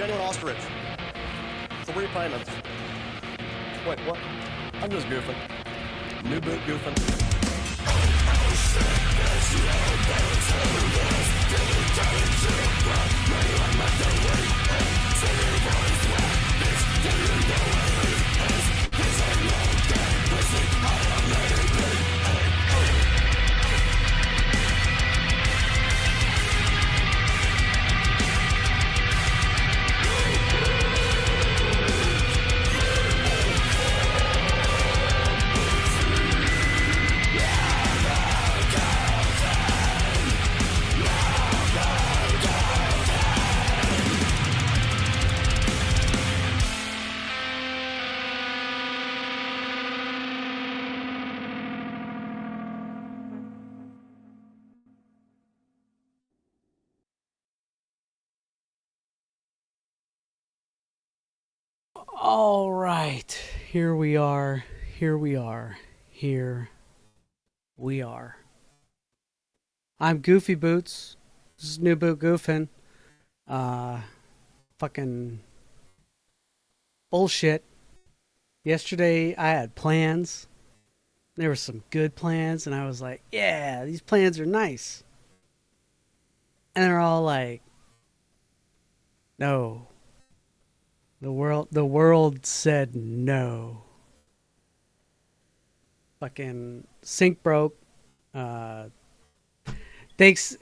genuine ostrich. 3 payments. Wait, what? I'm just goofing. New boot goofing. All right, here we are. Here we are. Here we are. I'm Goofy Boots. This is New Boot Goofin. Fucking bullshit. Yesterday I had plans. There were some good plans, and I was like, yeah, these plans are nice. And they're all like, no. The world said no. Fucking sink broke. Thanks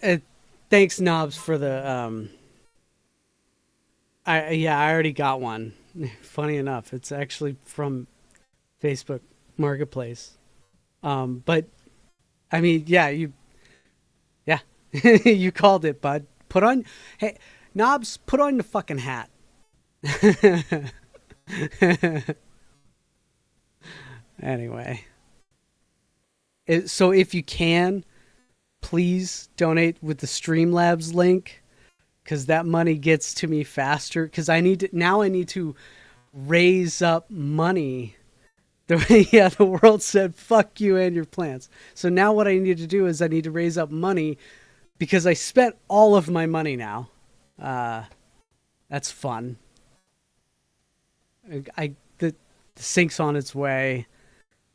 Knobs for the I already got one. Funny enough, it's actually from Facebook Marketplace. But I mean, yeah, you called it, bud. Hey, Knobs, put on the fucking hat. Anyway, so if you can, please donate with the Streamlabs link, because that money gets to me faster. Because I need to raise up money. The world said fuck you and your plans. So now what I need to do is I need to raise up money, because I spent all of my money now. That's fun. The sink's on its way.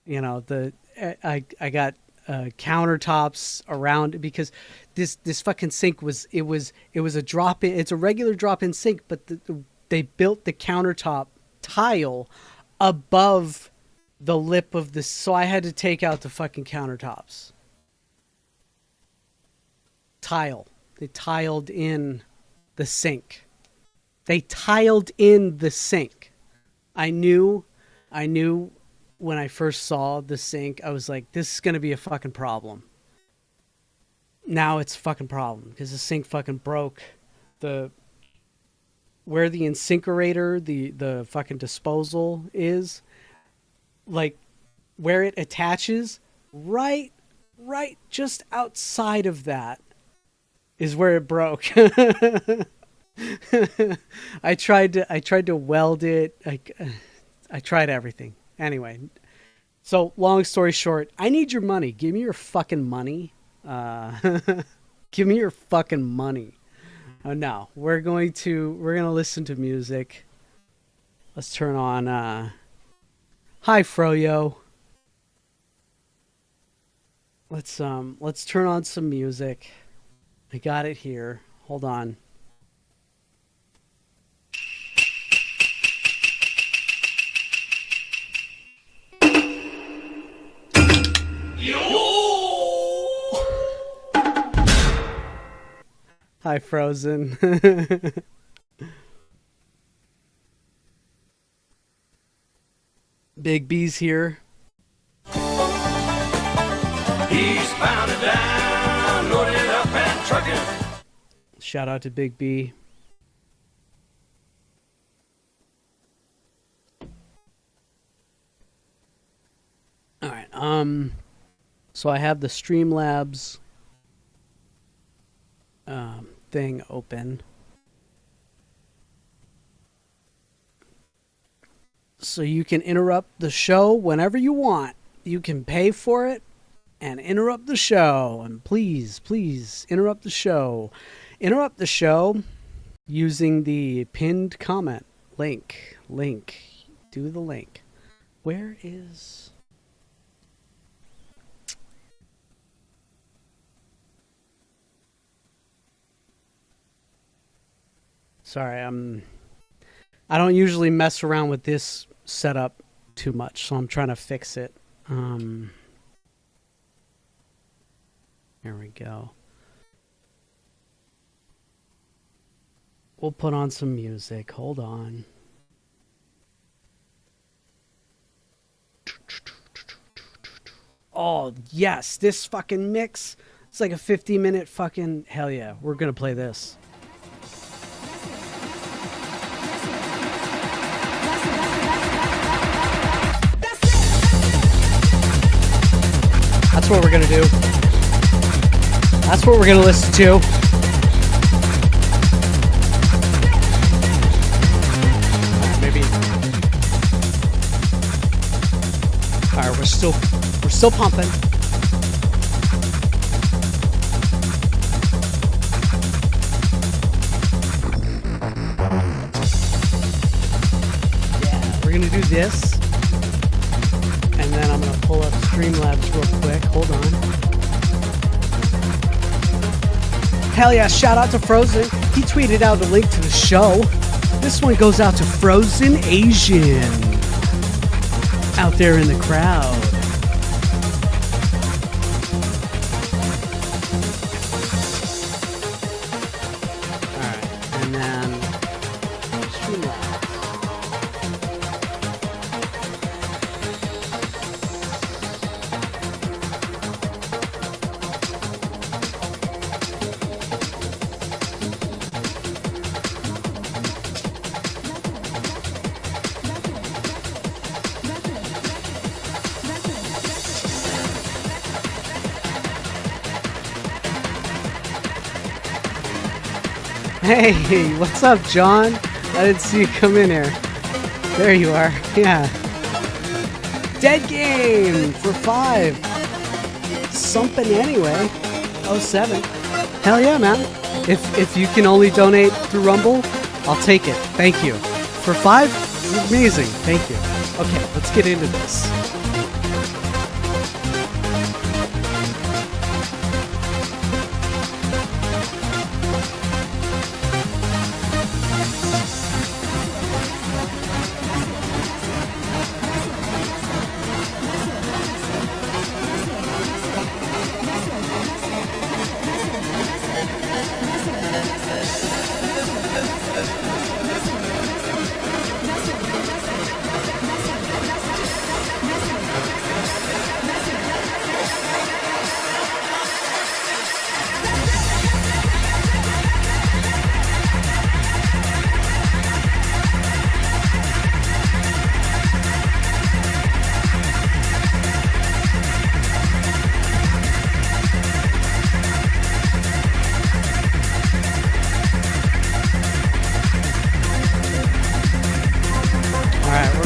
You know, I got countertops around, because this fucking sink was a drop in. It's a regular drop in sink, but they built the countertop tile above the lip of the, so I had to take out the fucking countertops. They tiled in the sink. I knew when I first saw the sink, I was like, this is going to be a fucking problem. Now it's a fucking problem, because the sink fucking broke. Where the incinerator, the fucking disposal is, like where it attaches, right just outside of that is where it broke. I tried to weld it. I tried everything. Anyway, so long story short, I need your money. Give me your fucking money. Give me your fucking money. Oh no, we're gonna listen to music. Let's turn on. Hi Froyo. Let's turn on some music. I got it here. Hold on. Hi, Frozen. Big B's here. He's bound and down, loaded up and trucking. Shout out to Big B. All right. So I have the Streamlabs thing open. So you can interrupt the show whenever you want. You can pay for it and interrupt the show. And please interrupt the show. Interrupt the show using the pinned comment link. Do the link. Where is... Sorry, I don't usually mess around with this setup too much, so I'm trying to fix it. Here we go. We'll put on some music. Hold on. Oh, yes, this fucking mix. It's like a 50-minute fucking... Hell yeah, we're gonna play this. That's what we're gonna do. That's what we're gonna listen to. Maybe. Alright, we're still pumping. Yeah, we're gonna do this. And then I'm gonna pull up Streamlabs real quick. Hold on. Hell yeah, shout out to Frozen. He tweeted out a link to the show. This one goes out to Frozen Asian. Out there in the crowd. Alright, and then Streamlabs. Hey, what's up, John? I didn't see you come in here. There you are. Yeah. Dead Game for 5. Something anyway. 07. Hell yeah, man. If you can only donate through Rumble, I'll take it. Thank you. For 5? Amazing. Thank you. Okay, let's get into this.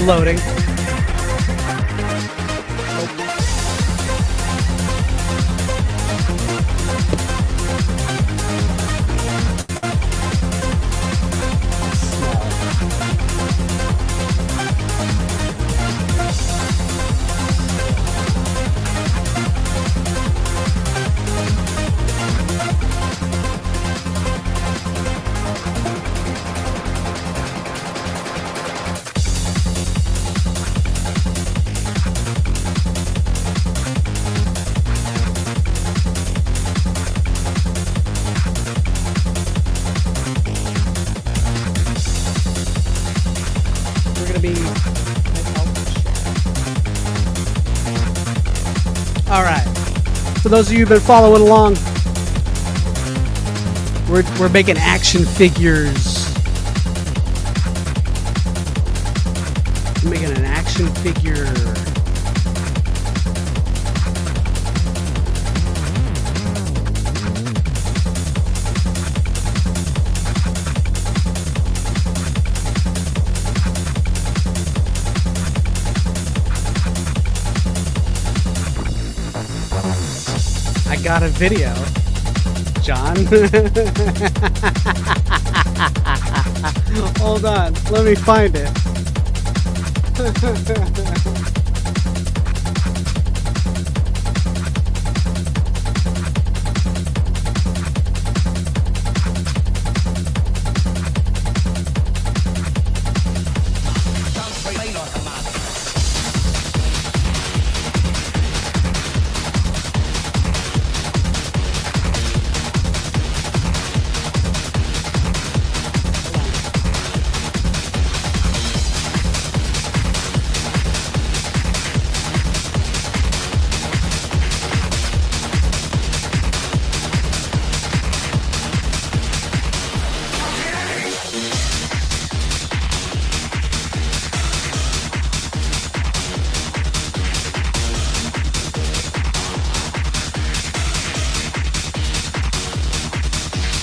Loading. Alright. For those of you who've been following along, we're making action figures. We're making an action figure. I got a video, John. Hold on, let me find it.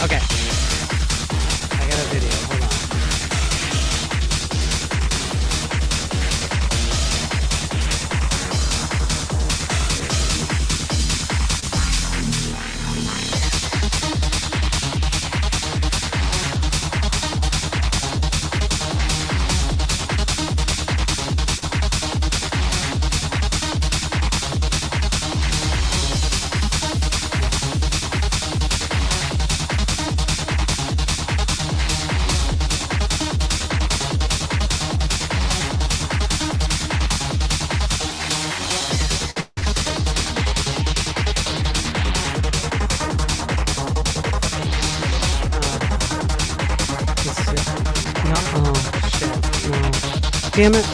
Okay. I got a video. Hold on. No, oh, shit. No. Damn it.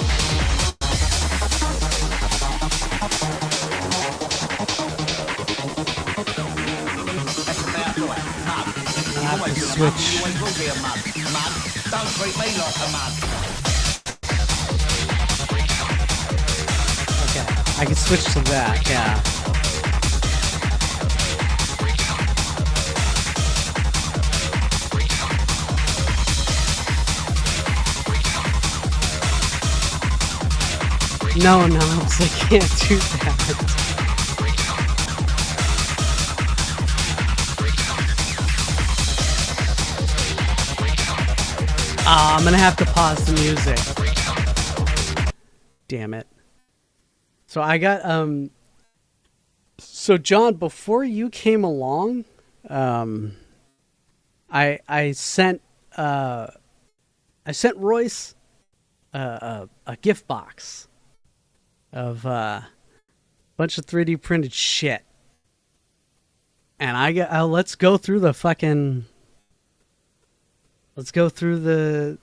I have to switch. Don't treat me like a mug. Okay, I can switch to that, yeah. No, Knobs, I can't do that. I'm gonna have to pause the music. Damn it. So I got, so John, before you came along, I sent Royce a gift box of a bunch of 3D printed shit, and let's go through the fucking. Let's go through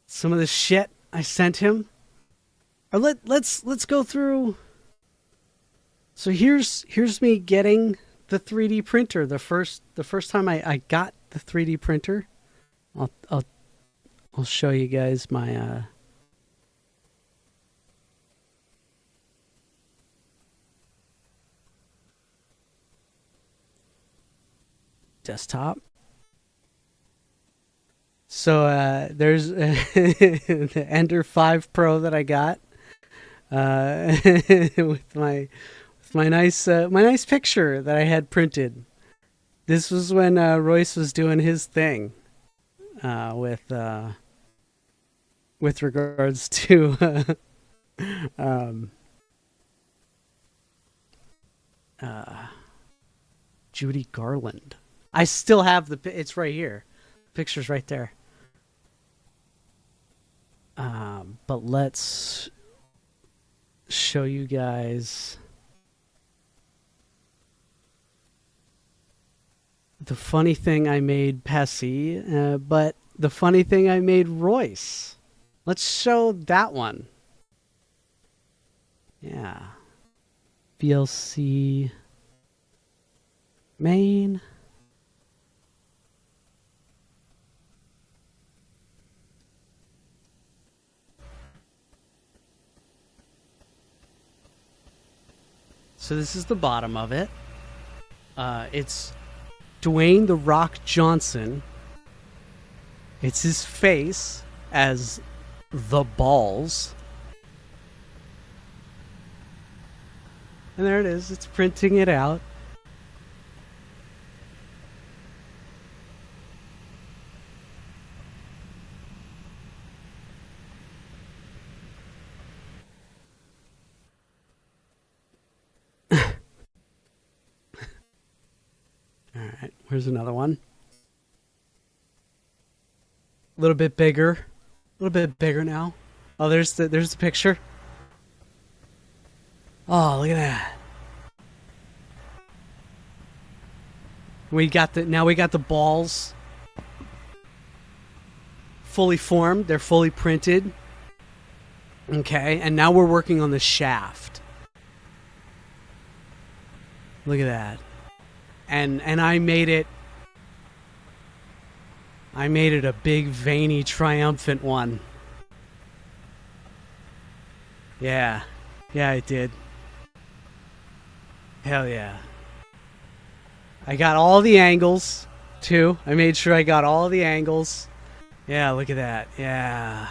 some of the shit I sent him. Or let's go through. So here's me getting the 3D printer. The first time I got the 3D printer. I'll show you guys my desktop. So there's the Ender 5 Pro that I got with my nice picture that I had printed. This was when Royce was doing his thing with regards to Judy Garland. I still have it's right here. Picture's right there. But let's show you guys the funny thing I made Pessy, but the funny thing I made Royce. Let's show that one. Yeah. VLC main. So this is the bottom of it. It's Dwayne "The Rock" Johnson. It's his face as the balls. And there it is. It's printing it out. Here's another one. A little bit bigger. A little bit bigger now. Oh, there's the picture. Oh, look at that. Now we got the balls fully formed. They're fully printed. Okay, and now we're working on the shaft. Look at that. And I made it a big veiny triumphant one. Yeah. Yeah, I did. Hell yeah. I got all the angles, too. I made sure I got all the angles. Yeah, look at that. Yeah.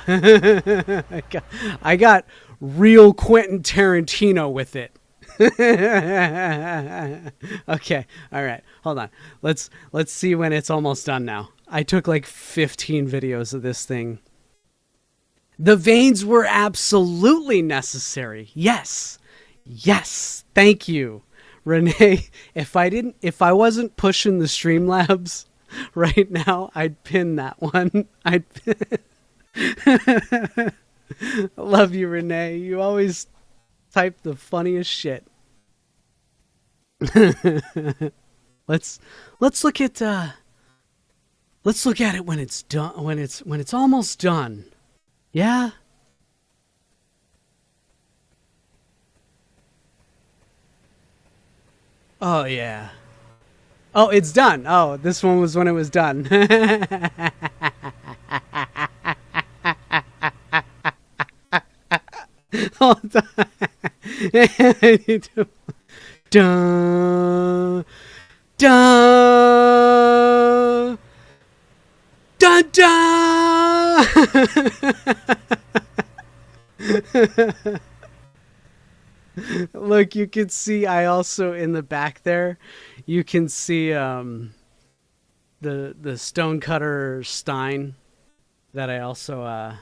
I got real Quentin Tarantino with it. Okay. All right. Hold on. Let's see when it's almost done now. I took like 15 videos of this thing. The veins were absolutely necessary. Yes. Yes. Thank you, Renee. If I wasn't pushing the Streamlabs right now, I'd pin that one. I love you, Renee. You always type the funniest shit. Let's look at it when it's done. When it's almost done. Yeah. Oh yeah. Oh, it's done. Oh, this one was when it was done. Hold on. Dun, dun, dun, dun. Look, you can see I also in the back there, you can see the stonecutter Stein that I also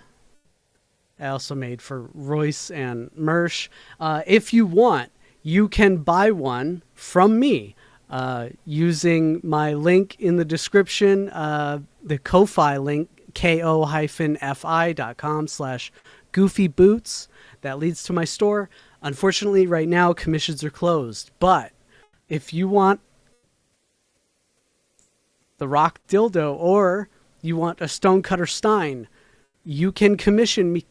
made for Royce and Mersh. If you want, you can buy one from me using my link in the description, the Ko-Fi link, ko-fi.com/goofyboots. That leads to my store. Unfortunately, right now, commissions are closed. But if you want the rock dildo or you want a stonecutter Stein, you can commission me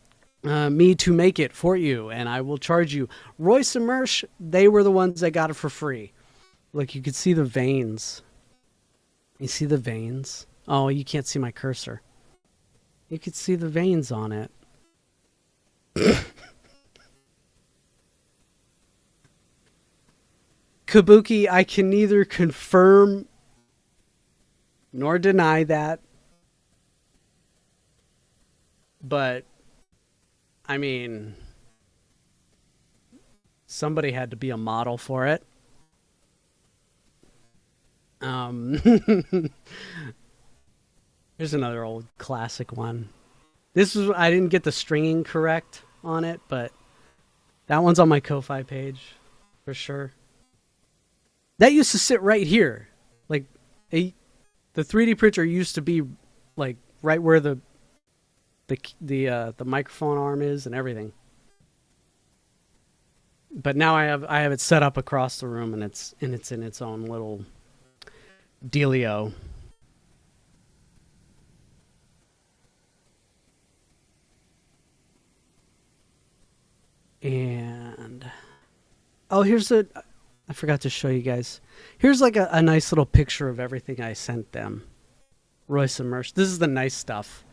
to make it for you, and I will charge you. Royce and Mersh, they were the ones that got it for free. Look, you can see the veins. You see the veins? Oh, you can't see my cursor. You can see the veins on it. Kabuki, I can neither confirm nor deny that. But, I mean, somebody had to be a model for it. Here's another old classic one. This was, I didn't get the stringing correct on it, but that one's on my Ko-Fi page for sure. That used to sit right here. Like, the 3D printer used to be like right where the microphone arm is and everything. But now I have it set up across the room, and it's in its own little dealio. And oh, I forgot to show you guys. Here's like a nice little picture of everything I sent them. Royce and Mersh. This is the nice stuff.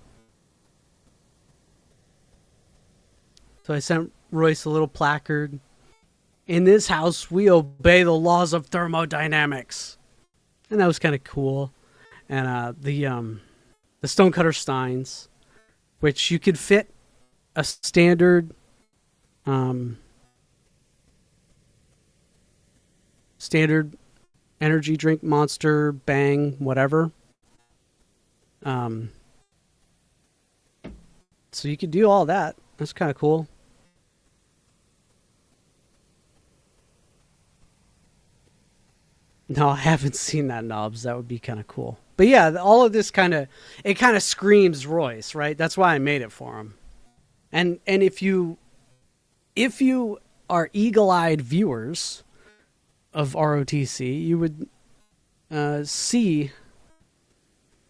So I sent Royce a little placard. In this house, we obey the laws of thermodynamics. And that was kind of cool. And the stonecutter Steins, which you could fit a standard energy drink, Monster, Bang, whatever. So you could do all that. That's kind of cool. No, I haven't seen that, Knobs. That would be kind of cool. But yeah, all of this kind of screams Royce, right? That's why I made it for him. And if you are eagle-eyed viewers of ROTC, you would see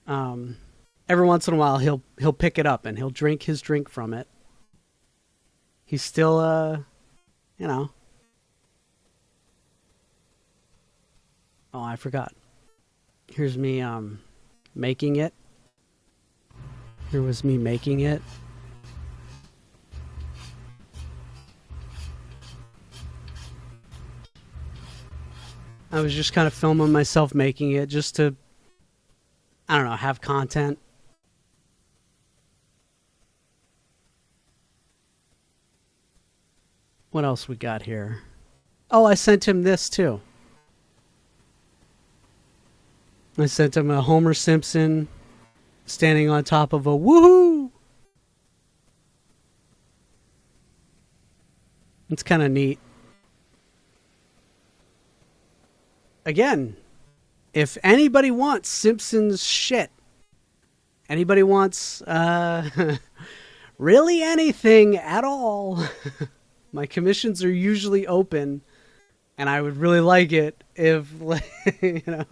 every once in a while he'll pick it up and he'll drink his drink from it. He's still you know. Oh, I forgot. Here's me making it. Here was me making it. I was just kind of filming myself making it just to, I don't know, have content. What else we got here? Oh, I sent him this too. I sent him a Homer Simpson standing on top of a woohoo. It's kind of neat. Again, if anybody wants Simpsons shit, anybody wants really anything at all, my commissions are usually open, and I would really like it if, you know,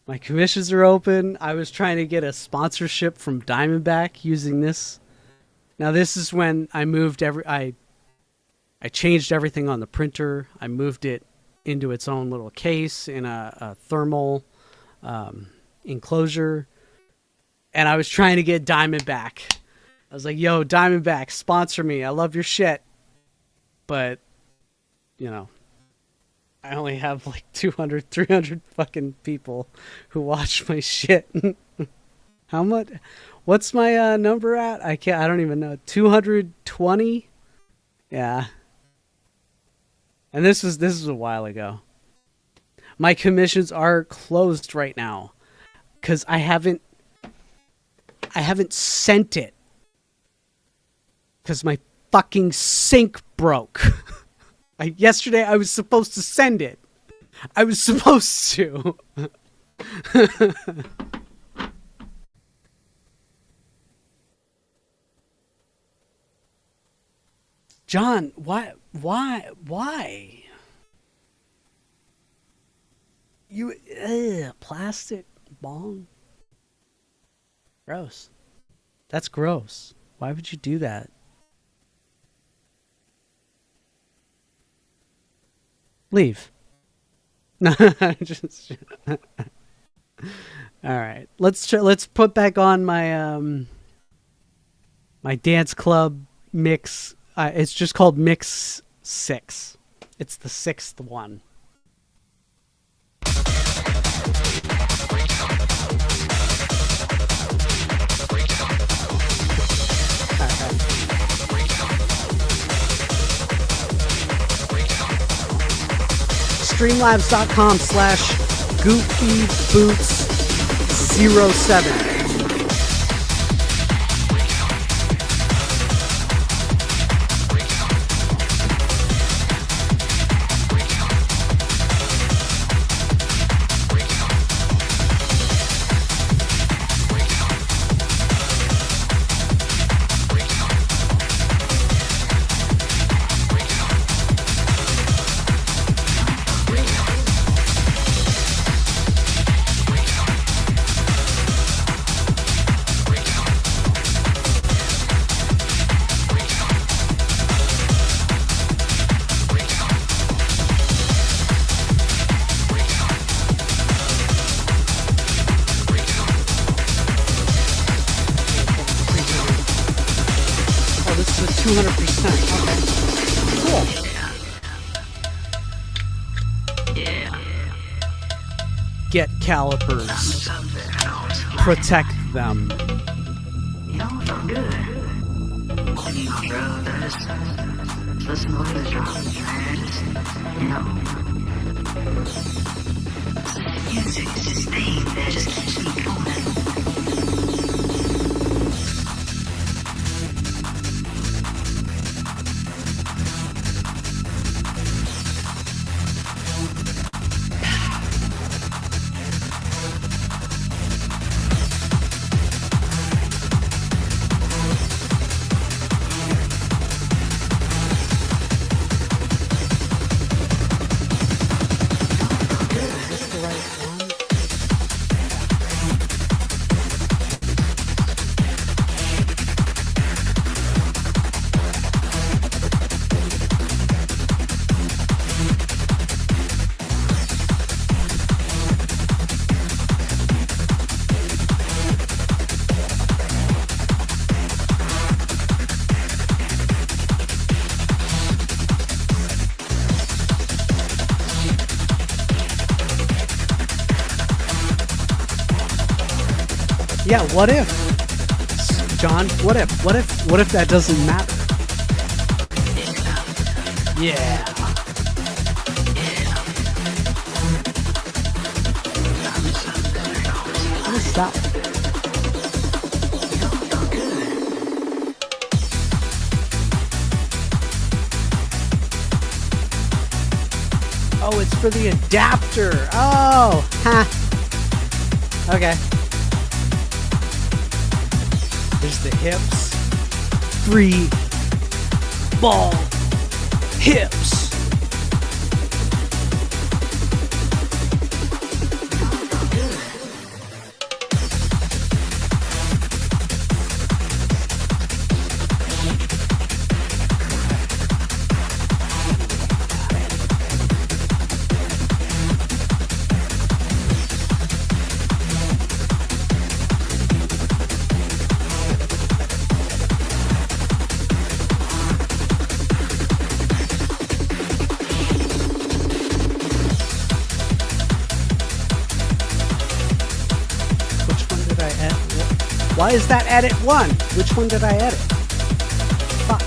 my commissions are open. I was trying to get a sponsorship from Diamondback using this. Now this is when I moved I changed everything on the printer. I moved it into its own little case in a thermal enclosure. And I was trying to get Diamondback. I was like, yo, Diamondback, sponsor me. I love your shit. But, you know, I only have like 200, 300 fucking people who watch my shit. How much? What's my number at? I don't even know. 220? Yeah. And this was a while ago. My commissions are closed right now cuz I haven't sent it cuz my fucking sink broke. Yesterday I was supposed to send it. I was supposed to. John, why? You, plastic bong? Gross. That's gross. Why would you do that? Leave. No, just. All right. Let's put back on my my dance club mix. It's just called Mix 6. It's the 6th one. Streamlabs.com/goofyboots07. Get calipers. Protect them. You know, you're good. You grow those movies are you know. Music is this thing that just keeps me going. Yeah, what if? John, what if that doesn't matter? Yeah. What is that? Oh, it's for the adapter. Oh, ha. Okay. There's the hips. 3 ball hips. Why is that edit 1? Which one did I edit? Fuck.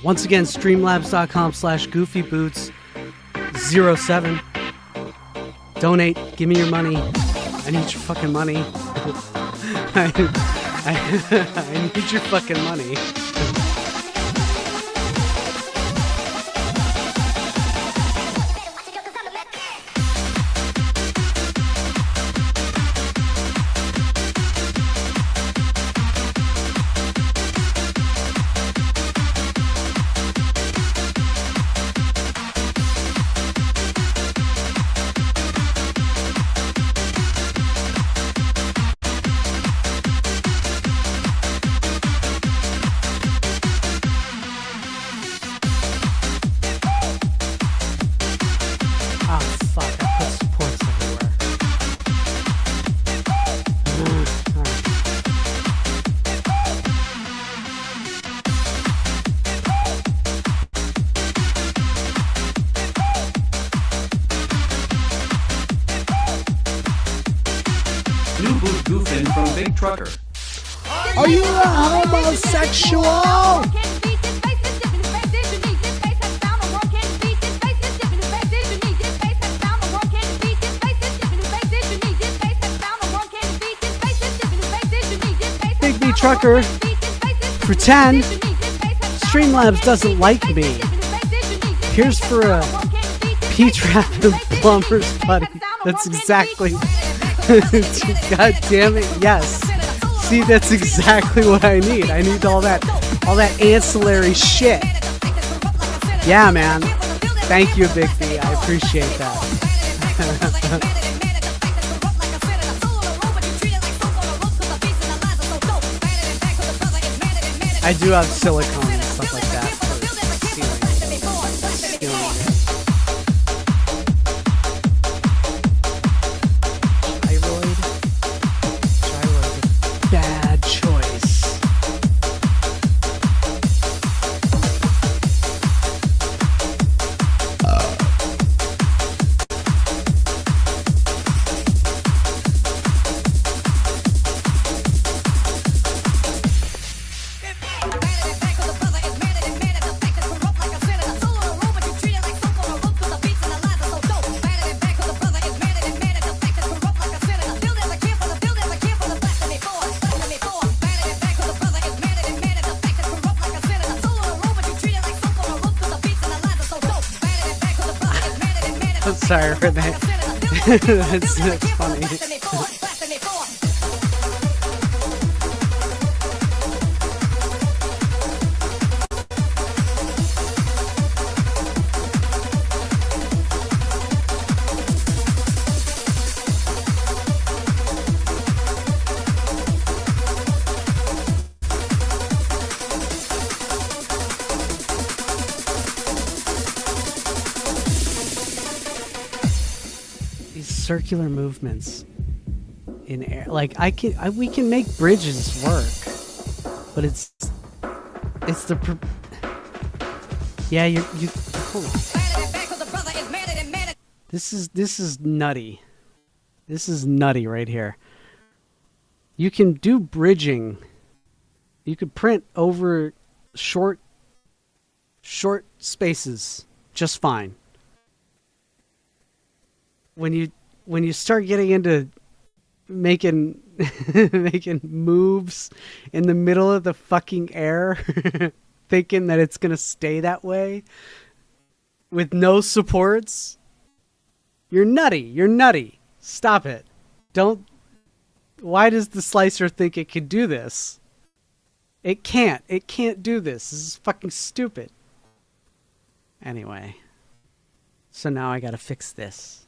Once again, streamlabs.com/goofyboots07. Donate. Give me your money. I need your fucking money. I need your fucking money. Goofin from Big Trucker. Are you a homosexual? Big B Trucker, pretend Streamlabs doesn't like me. Here's for a P-Trap and Plumber's Buddy. That's exactly... God damn it, yes. See, that's exactly what I need. I need all that ancillary shit. Yeah, man. Thank you, Big B. I appreciate that. I do have silicone and stuff like that for sealing it. Thyroid. Bad choice. I'm sorry for that. That's funny. Circular movements in air, like we can make bridges work, but it's the yeah, you hold on. This is nutty. This is nutty right here. You can do bridging. You could print over short spaces just fine. When you start getting into making making moves in the middle of the fucking air, thinking that it's gonna stay that way with no supports, you're nutty. You're nutty. Stop it. Don't. Why does the slicer think it can do this? It can't. It can't do this. This is fucking stupid. Anyway, so now I gotta fix this.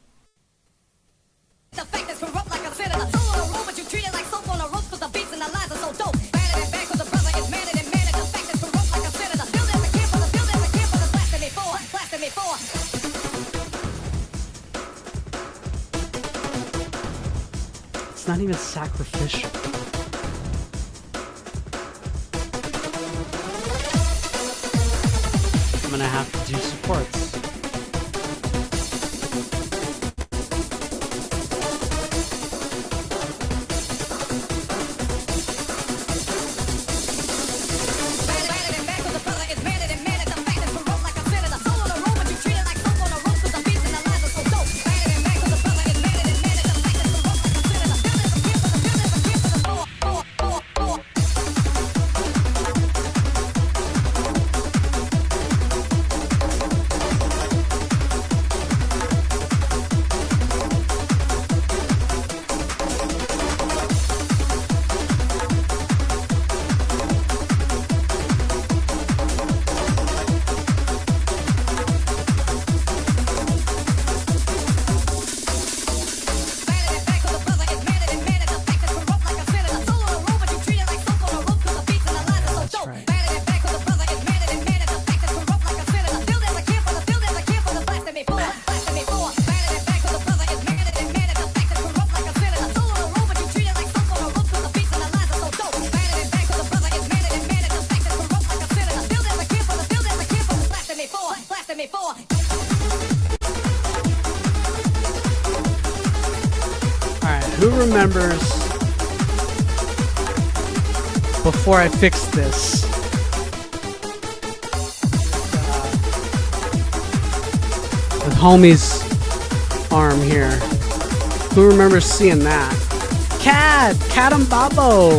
The fact is corrupt like a senator. Soul on a roll, but you treat it like soap on a rope, cause the beats and the lines are so dope. Bad and back, cause the brother is mad and mad. The fact is corrupt like a senator. Build every camp for the blasting me for, blasting me for. It's not even sacrificial. I'm gonna have to do supports. Who remembers before I fixed this? The homie's arm here. Who remembers seeing that? Cat and Babo,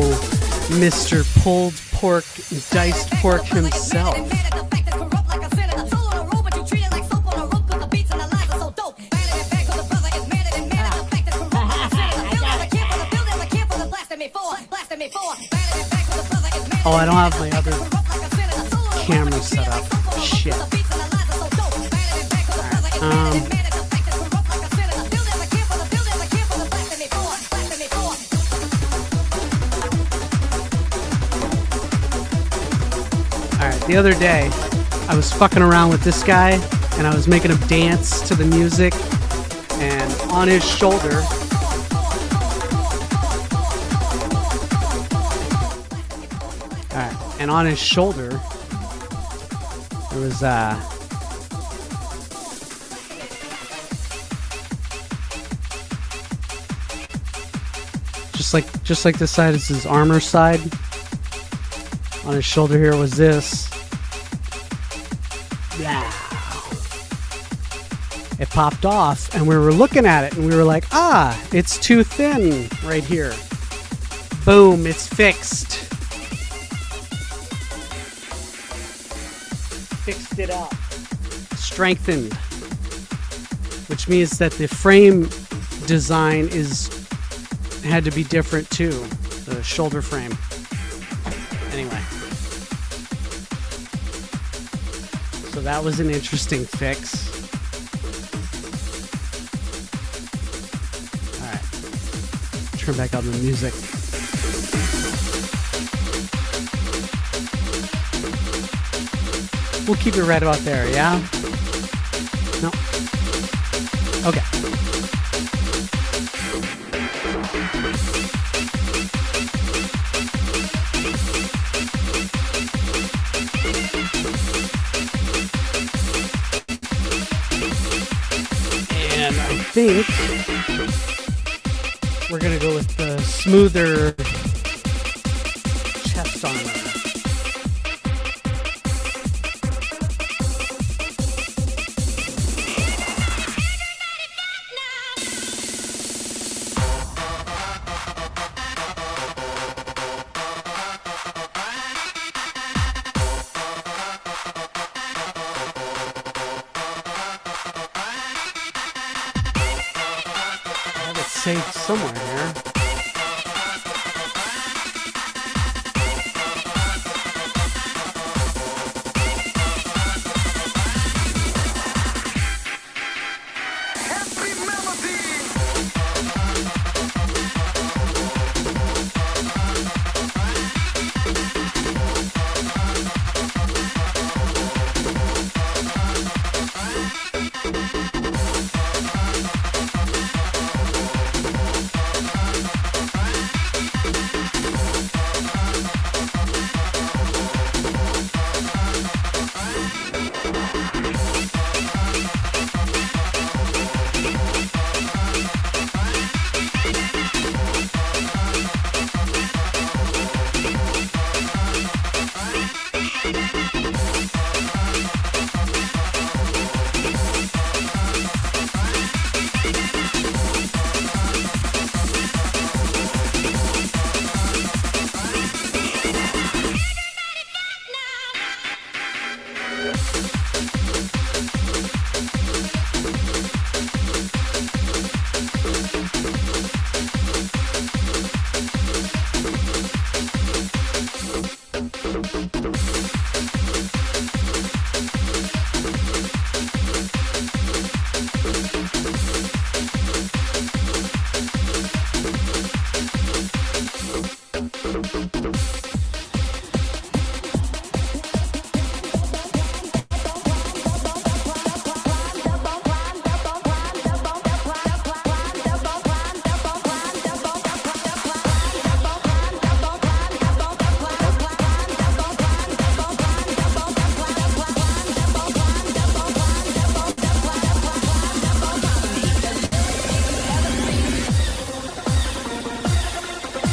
Mr. Pulled Pork, Diced Pork himself. Oh, I don't have my other camera set up. Shit. Alright, the other day, I was fucking around with this guy, and I was making him dance to the music, and on his shoulder... And on his shoulder, there was just like this side is his armor side. On his shoulder here was this. Yeah. It popped off, and we were looking at it, and we were like, ah, it's too thin right here. Boom, it's fixed. Fixed it up. Strengthened. which means that the frame design had to be different too, the shoulder frame. Anyway, so that was an interesting fix. All right, turn back on the music. We'll keep it right about there, yeah? No? Okay. And I think we're going to go with the smoother chest armor. Saved somewhere here.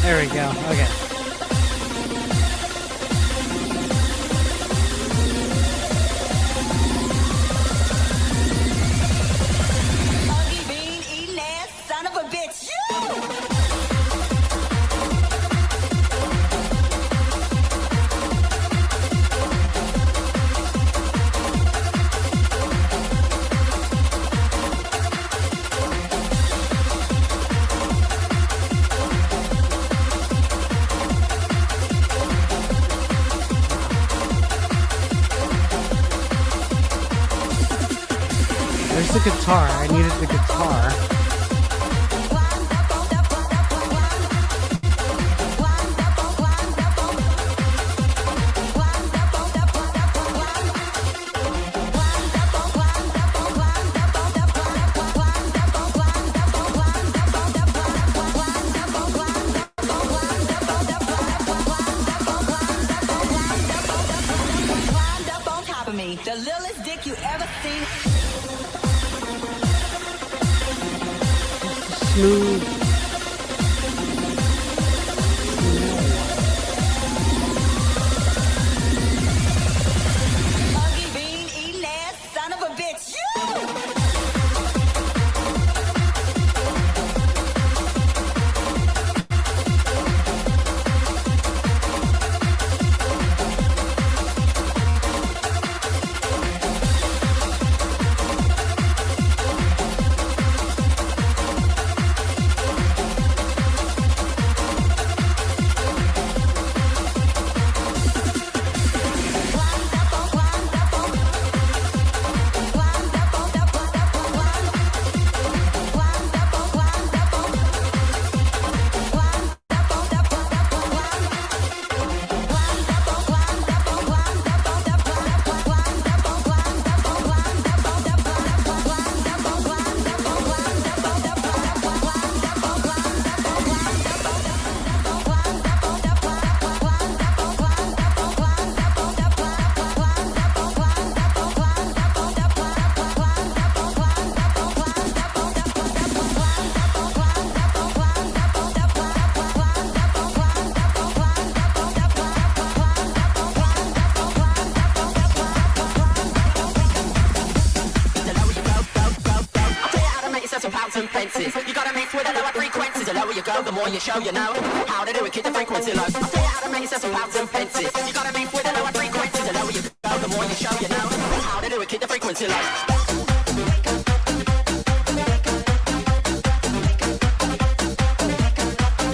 There we go. Okay. Ugly bean eating ass son of a bitch. There's the guitar. I needed the guitar. Wind up on top of me. The littlest dick you ever seen. Smooth. Ugly bean eating ass son of a bitch. some pounds and pences. You gotta mix with the lower frequencies. The lower you go, the more you show, you know how to do it, keep the frequency low. I'll tell you how to make yourself some pounds and pences. You gotta mix with the lower frequencies. The lower you go, the more you show, you know how to do it, keep the frequency low.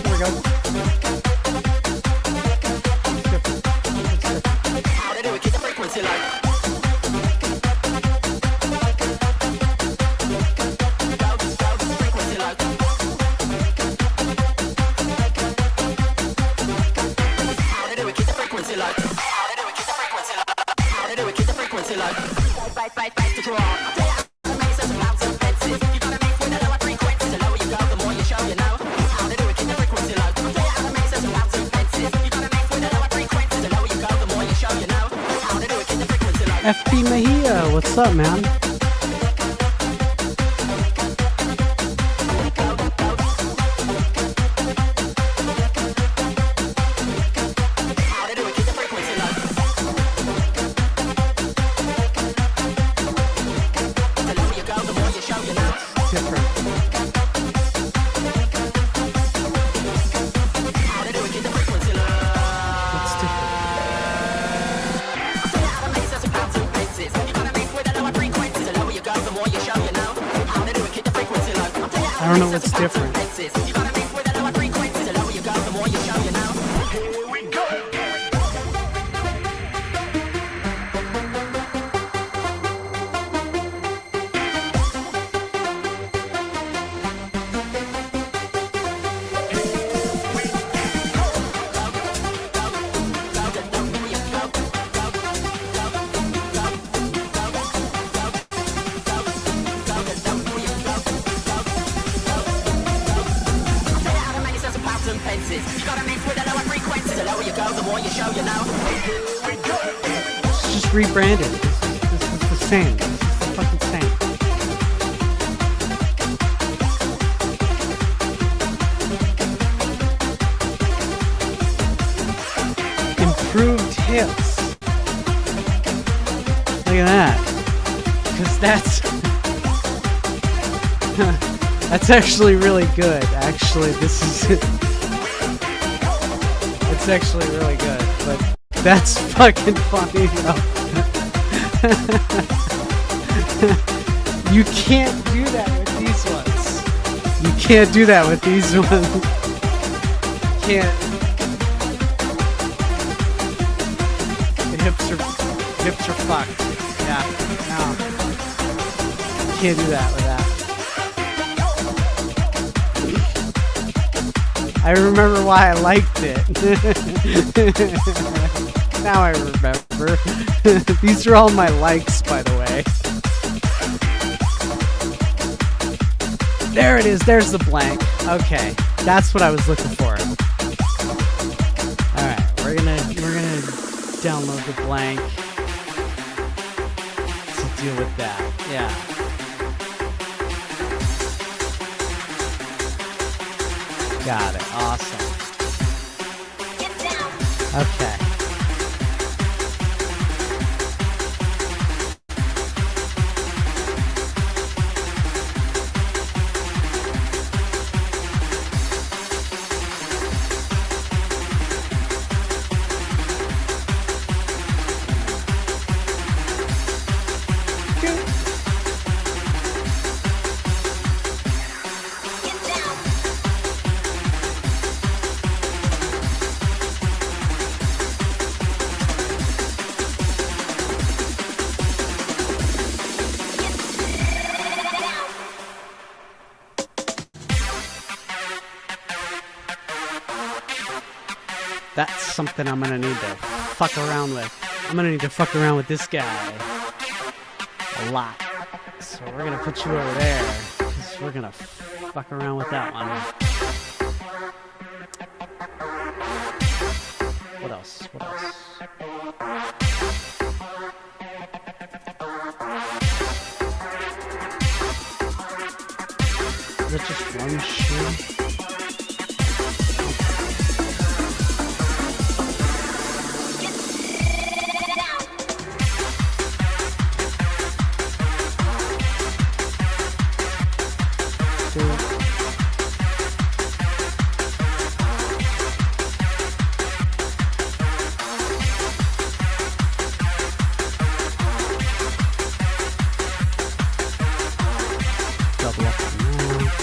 Here we go. How to do it, keep the frequency low. FP Mejia, what's up, man? I don't know what's different. It's just rebranded. This is the same. This is the fucking same. Improved hips. Look at that. Because that's actually really good. Actually, this is it's actually really good, but that's fucking funny though. You can't do that with these ones. You can't do that with these ones. You can't. The hips are fucked. Yeah, no. You can't do that with that. I remember why I liked it. Now I remember. These are all my likes, by the way. There it is. There's the blank. Okay, that's what I was looking for. All right, we're gonna download the blank to deal with that. Yeah. Got it. Awesome. Okay. That's something I'm gonna need to fuck around with. I'm gonna need to fuck around with this guy a lot. So we're gonna put you over there. We're gonna fuck around with that one. What else? What else? Is that just one shoe? double up on that.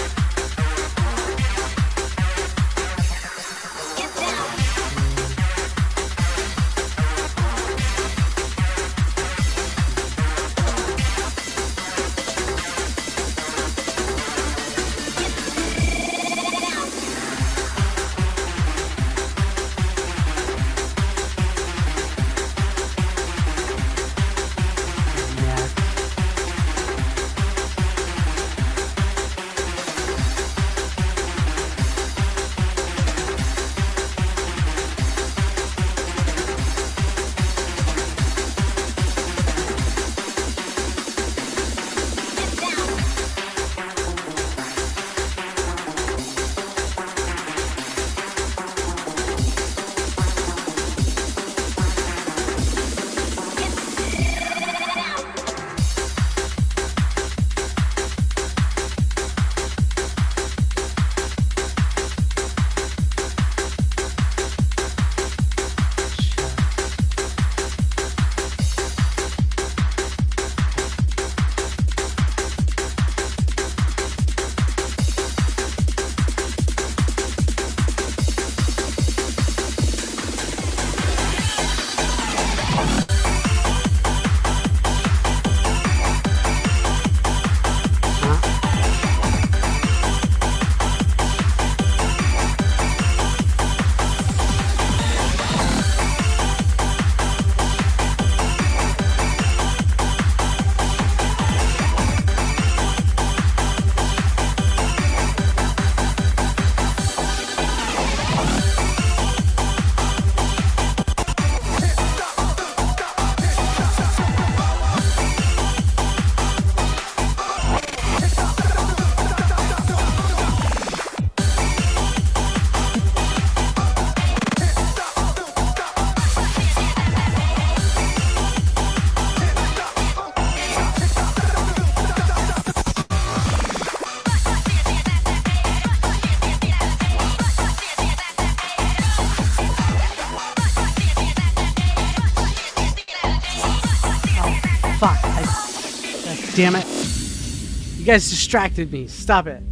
Fuck. God damn it. You guys distracted me. Stop it.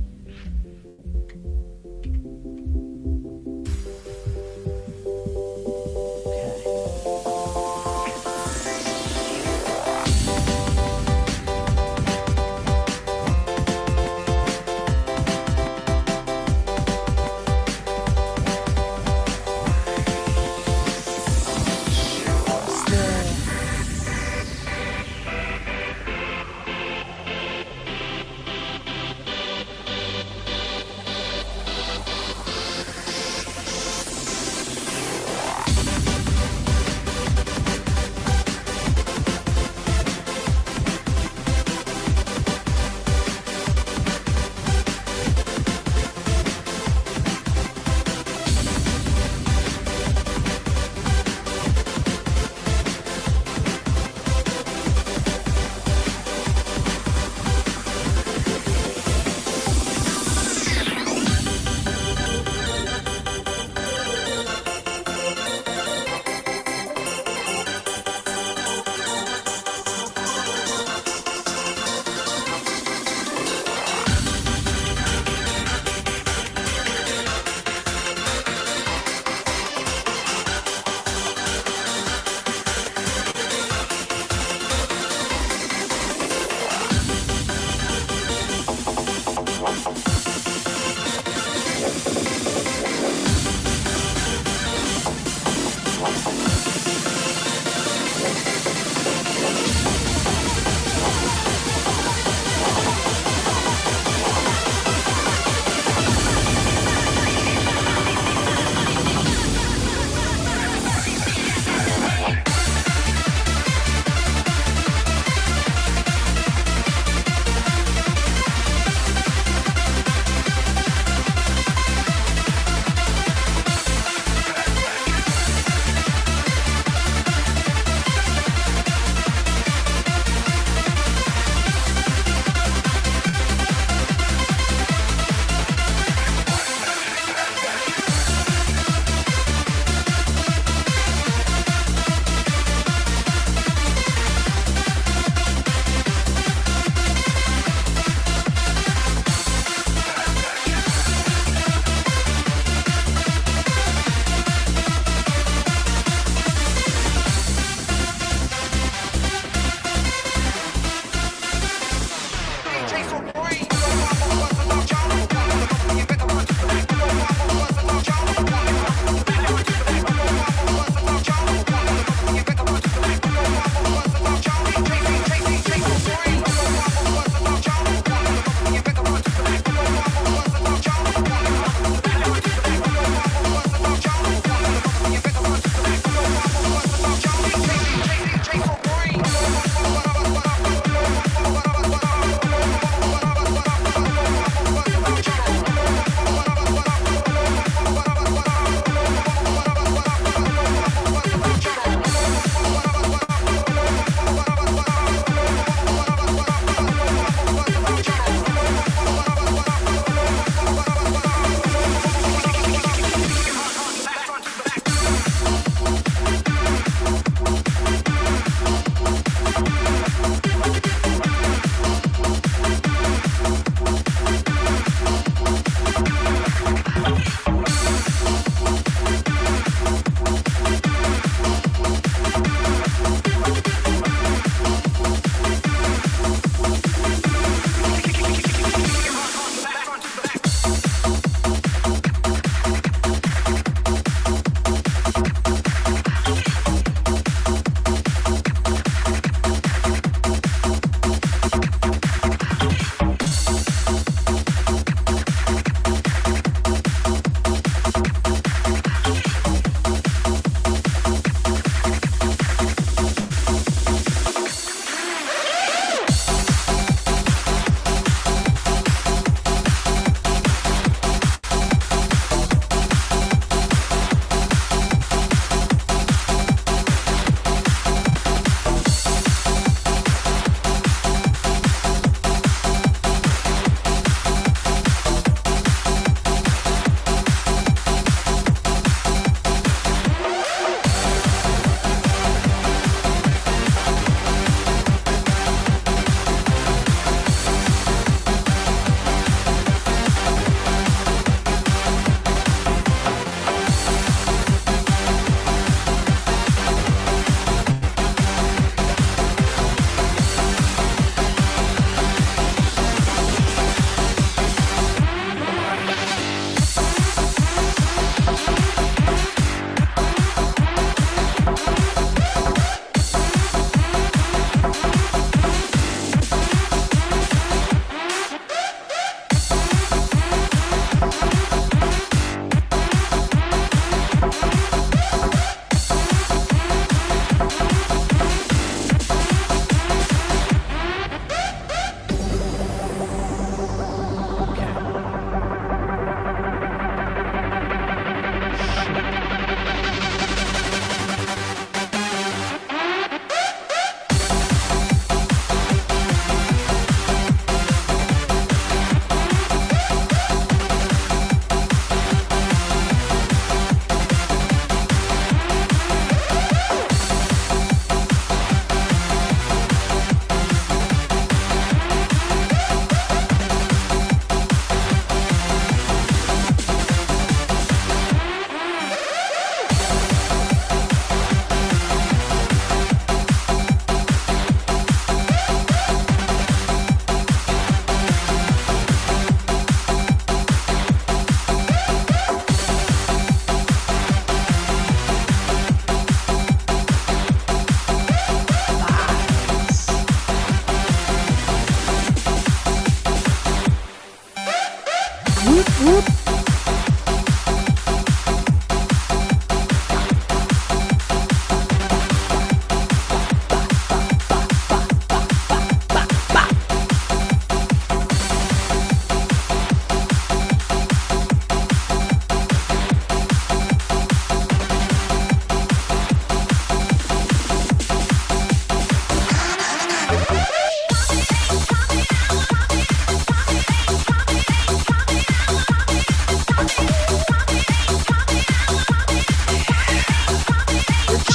Whoop, whoop.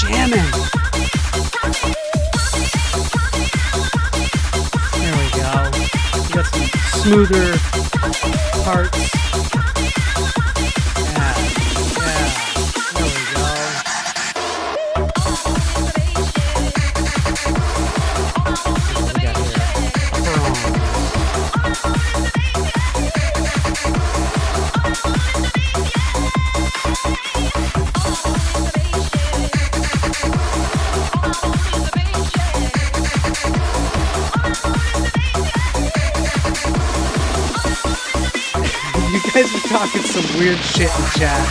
Jamming. There we go. We got some smoother parts. Yeah, yeah. There we go. What we got You guys are talking some weird shit in chat.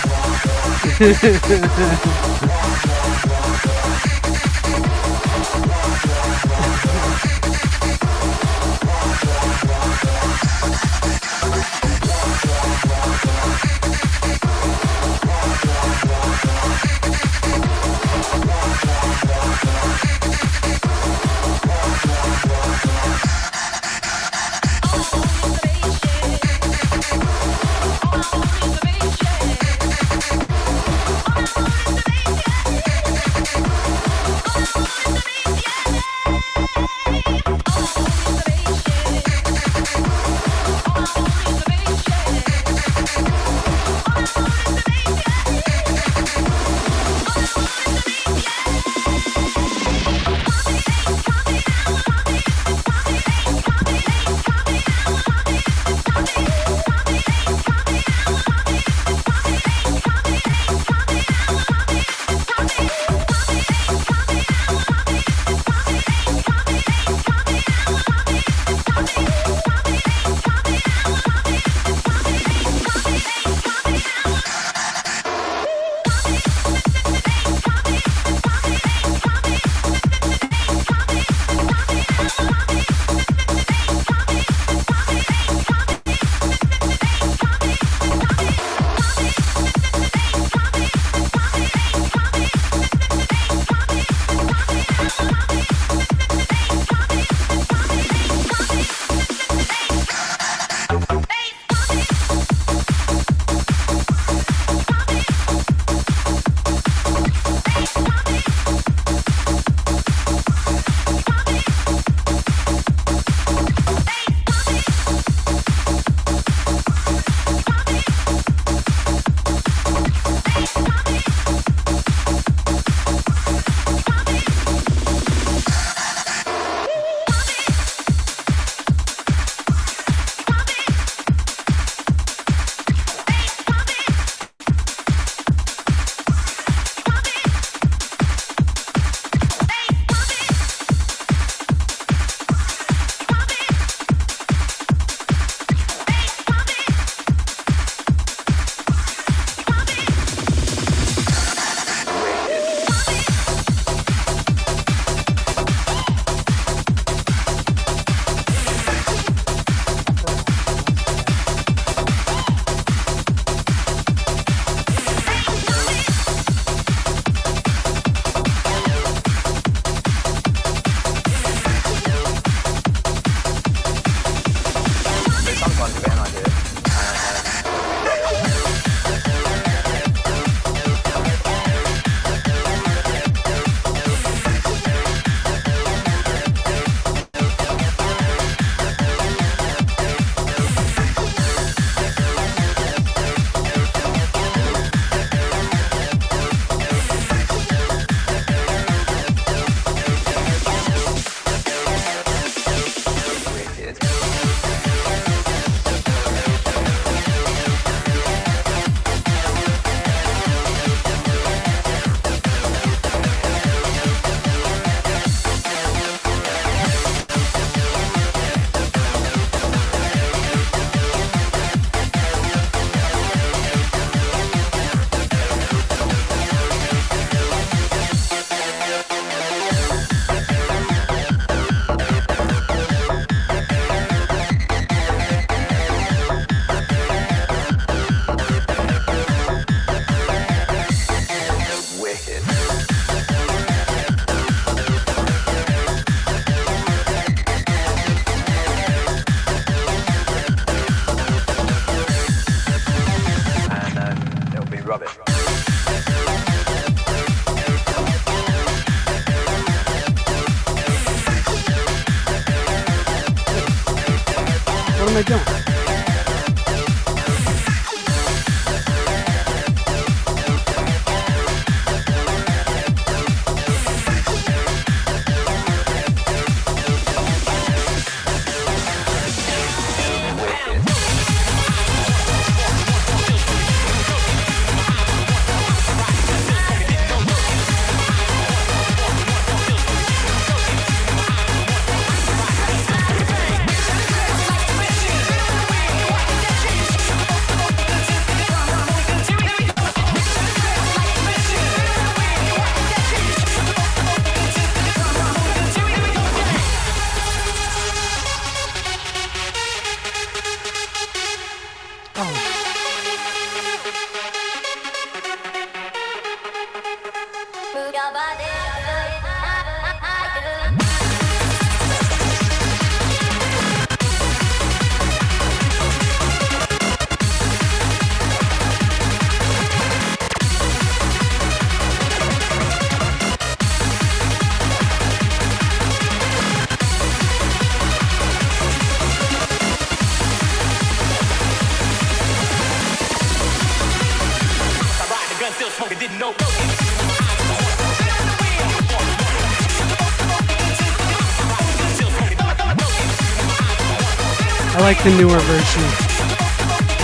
I like the newer version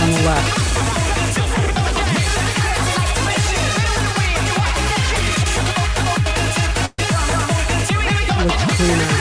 on the left. Looks cleaner.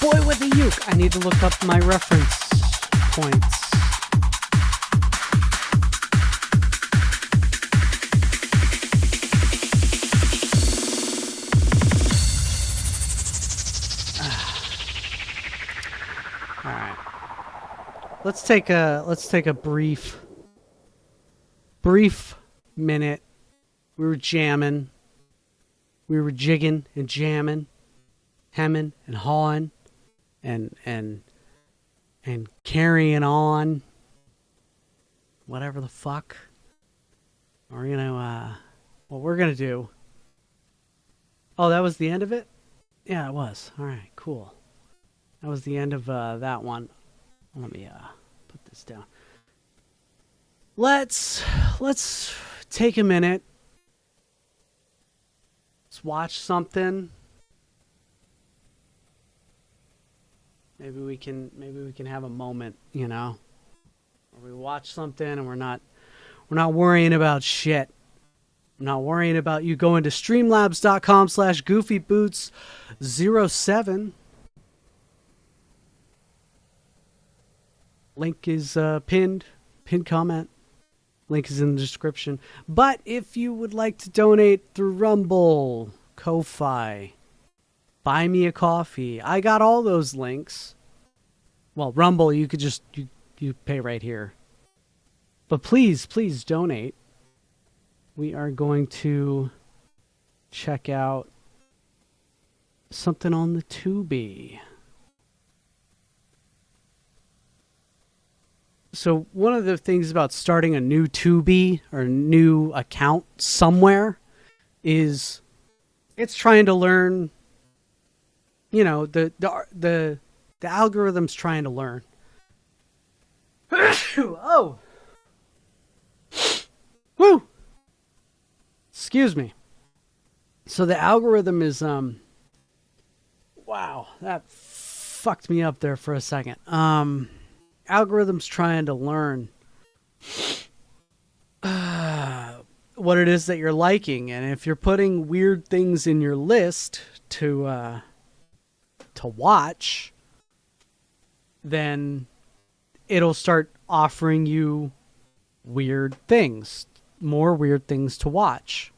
Boy with a uke. I need to look up my reference points. All right. Let's take a brief minute. We were jamming. We were jigging and jamming, hemming and hawing. And carrying on, whatever the fuck. We're gonna, what we're gonna do. Oh, that was the end of it? Yeah, it was. All right, cool. That was the end of that one. Let me put this down. Let's take a minute. Let's watch something. Maybe we can have a moment, you know, where we watch something and we're not worrying about shit. I'm not worrying about you going to streamlabs.com/goofyboots07. Link is pinned comment. Link is in the description. But if you would like to donate through Rumble, Ko-Fi, Buy Me a Coffee, I got all those links. Well, Rumble, you could just you pay right here. But please donate. We are going to check out something on the Tubi. So one of the things about starting a new Tubi or a new account somewhere is it's trying to learn. You know, the algorithm's trying to learn. Oh. Woo. Excuse me. So the algorithm is wow, that fucked me up there for a second. Algorithm's trying to learn what it is that you're liking, and if you're putting weird things in your list to watch, then it'll start offering you weird things, more weird things to watch.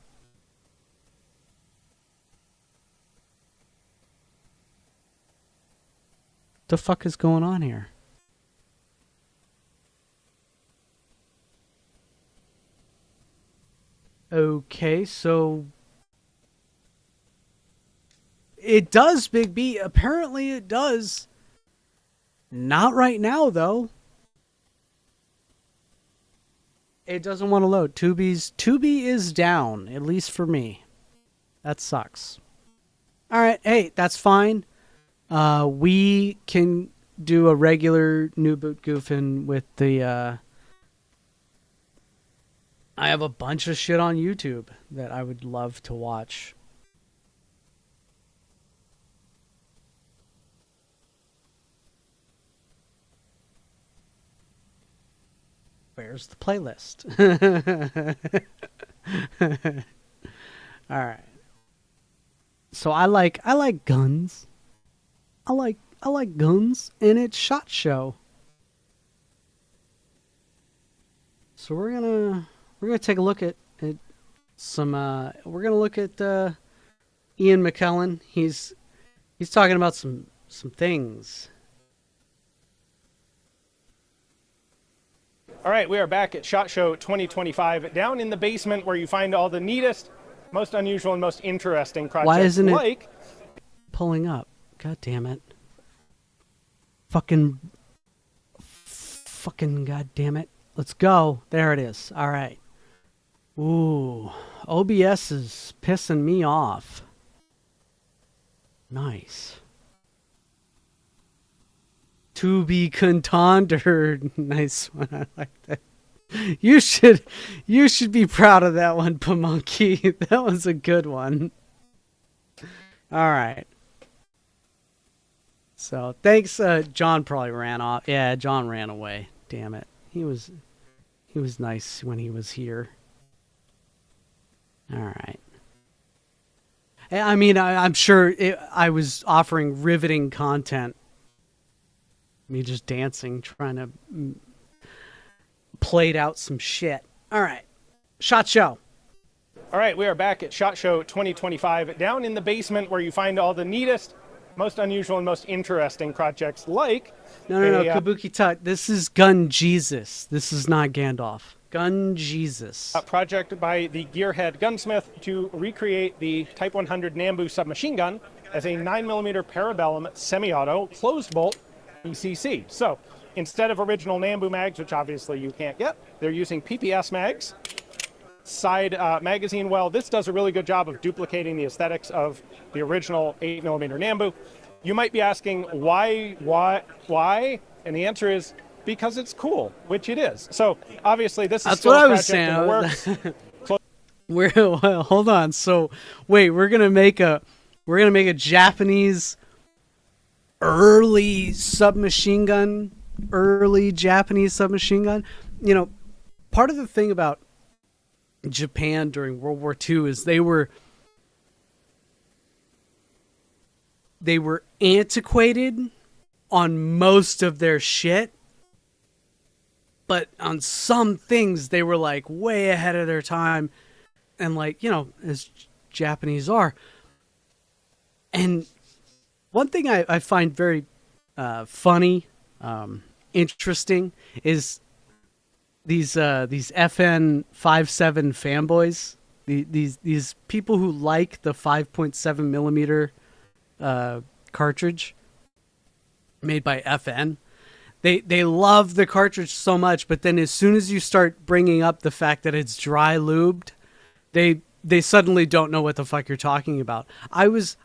The fuck is going on here? Okay, so it does, Big B. Apparently it does. Not right now, though. It doesn't want to load. Tubi is down, at least for me. That sucks. All right, hey, that's fine. We can do a regular New Boot Goofin with the... I have a bunch of shit on YouTube that I would love to watch. Where's the playlist? All right. So I like guns. I like guns, and it's SHOT Show. So we're gonna take a look at some. We're gonna look at Ian McKellen. He's talking about some things. All right, we are back at SHOT Show 2025, down in the basement where you find all the neatest, most unusual, and most interesting projects. Why isn't it pulling up? God damn it. Fucking god damn it. Let's go. There it is. All right. Ooh. OBS is pissing me off. Nice. To be contended. Nice one. I like that. You should be proud of that one, Pamonkey. That was a good one. All right. So thanks. John probably ran off. Yeah, John ran away. Damn it. He was nice when he was here. All right. I mean, I'm sure I was offering riveting content. Me just dancing, trying to played out some shit. All right. SHOT Show. All right, we are back at SHOT Show 2025, down in the basement where you find all the neatest, most unusual, and most interesting projects like... No, Kabuki Tut. This is Gun Jesus. This is not Gandalf. Gun Jesus. A project by the Gearhead Gunsmith to recreate the Type 100 Nambu submachine gun as a 9mm Parabellum semi-auto closed-bolt ECC. So, instead of original Nambu mags, which obviously you can't get, they're using PPS mags. Side magazine, well, this does a really good job of duplicating the aesthetics of the original 8mm Nambu. You might be asking, why? And the answer is, because it's cool, which it is. So, obviously, this is That's still what a I was project saying. in the works. Well, hold on. So, wait, we're gonna make a Japanese early Japanese submachine gun. You know, part of the thing about Japan during World War II is they were antiquated on most of their shit, but on some things they were like way ahead of their time, and like, you know, as Japanese are. And one thing I find very funny, interesting, is these FN 5.7 fanboys. These people who like the 5.7 millimeter cartridge made by FN. They love the cartridge so much, but then as soon as you start bringing up the fact that it's dry lubed, they suddenly don't know what the fuck you're talking about. I was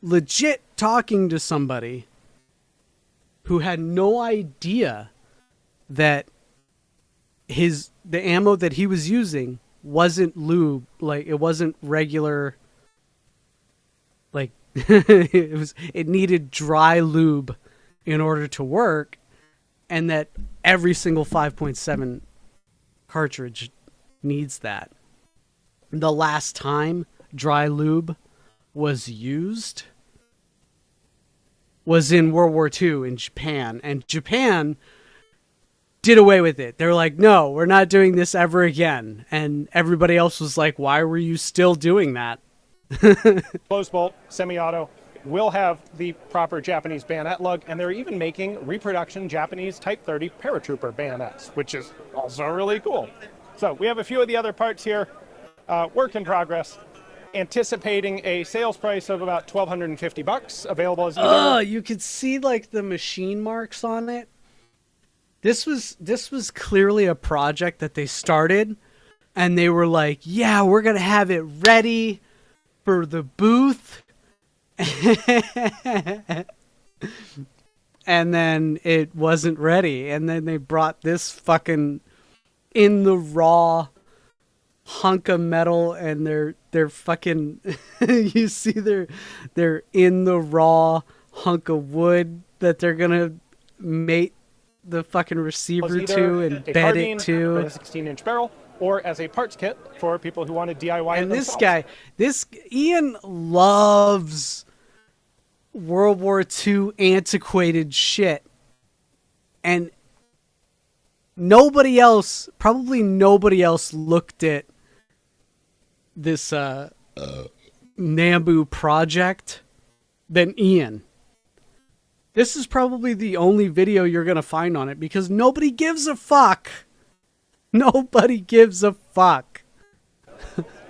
legit talking to somebody who had no idea that the ammo that he was using wasn't lube, like it wasn't regular, like it needed dry lube in order to work, and that every single 5.7 cartridge needs that. The last time dry lube was used was in World War II in Japan, and Japan did away with it. They're like, no, we're not doing this ever again. And everybody else was like, why were you still doing that? Closed bolt, semi-auto, will have the proper Japanese bayonet lug, and they're even making reproduction Japanese Type 30 paratrooper bayonets, which is also really cool. So we have a few of the other parts here, work in progress, anticipating a sales price of about $1,250, available as either. Oh, you could see like the machine marks on it. This was clearly a project that they started, and they were like, yeah, we're going to have it ready for the booth. And then it wasn't ready. And then they brought this fucking in the raw hunk of metal, and they're fucking you see they're in the raw hunk of wood that they're going to mate the fucking receiver to and bed it to. A 16-inch barrel, or as a parts kit for people who want to DIY and it themselves. this Ian loves World War II antiquated shit, and probably nobody else looked at this Nambu project than Ian. This is probably the only video you're going to find on it, because nobody gives a fuck. Nobody gives a fuck.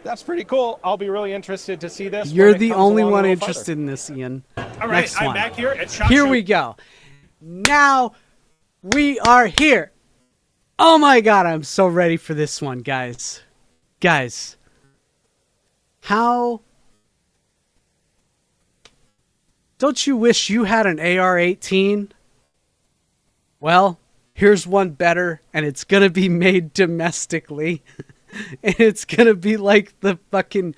That's pretty cool. I'll be really interested to see this. You're when it the comes only along one a little interested farther. in this, Ian. All right, Next I'm one. back here at SHOT Here Show. we go. Now we are here. Oh my god, I'm so ready for this one, guys. Guys, how... Don't you wish you had an AR-18? Well, here's one better, and it's gonna be made domestically. And it's gonna be like the fucking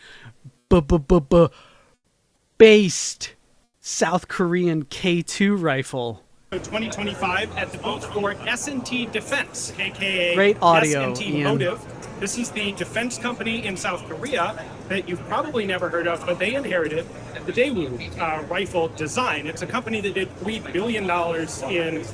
based South Korean K2 rifle. 2025 at the booth for S&T Defense, aka Great audio, S&T Ian. Motive. This is the defense company in South Korea that you've probably never heard of, but they inherited the Daewoo rifle design. It's a company that did $3 billion in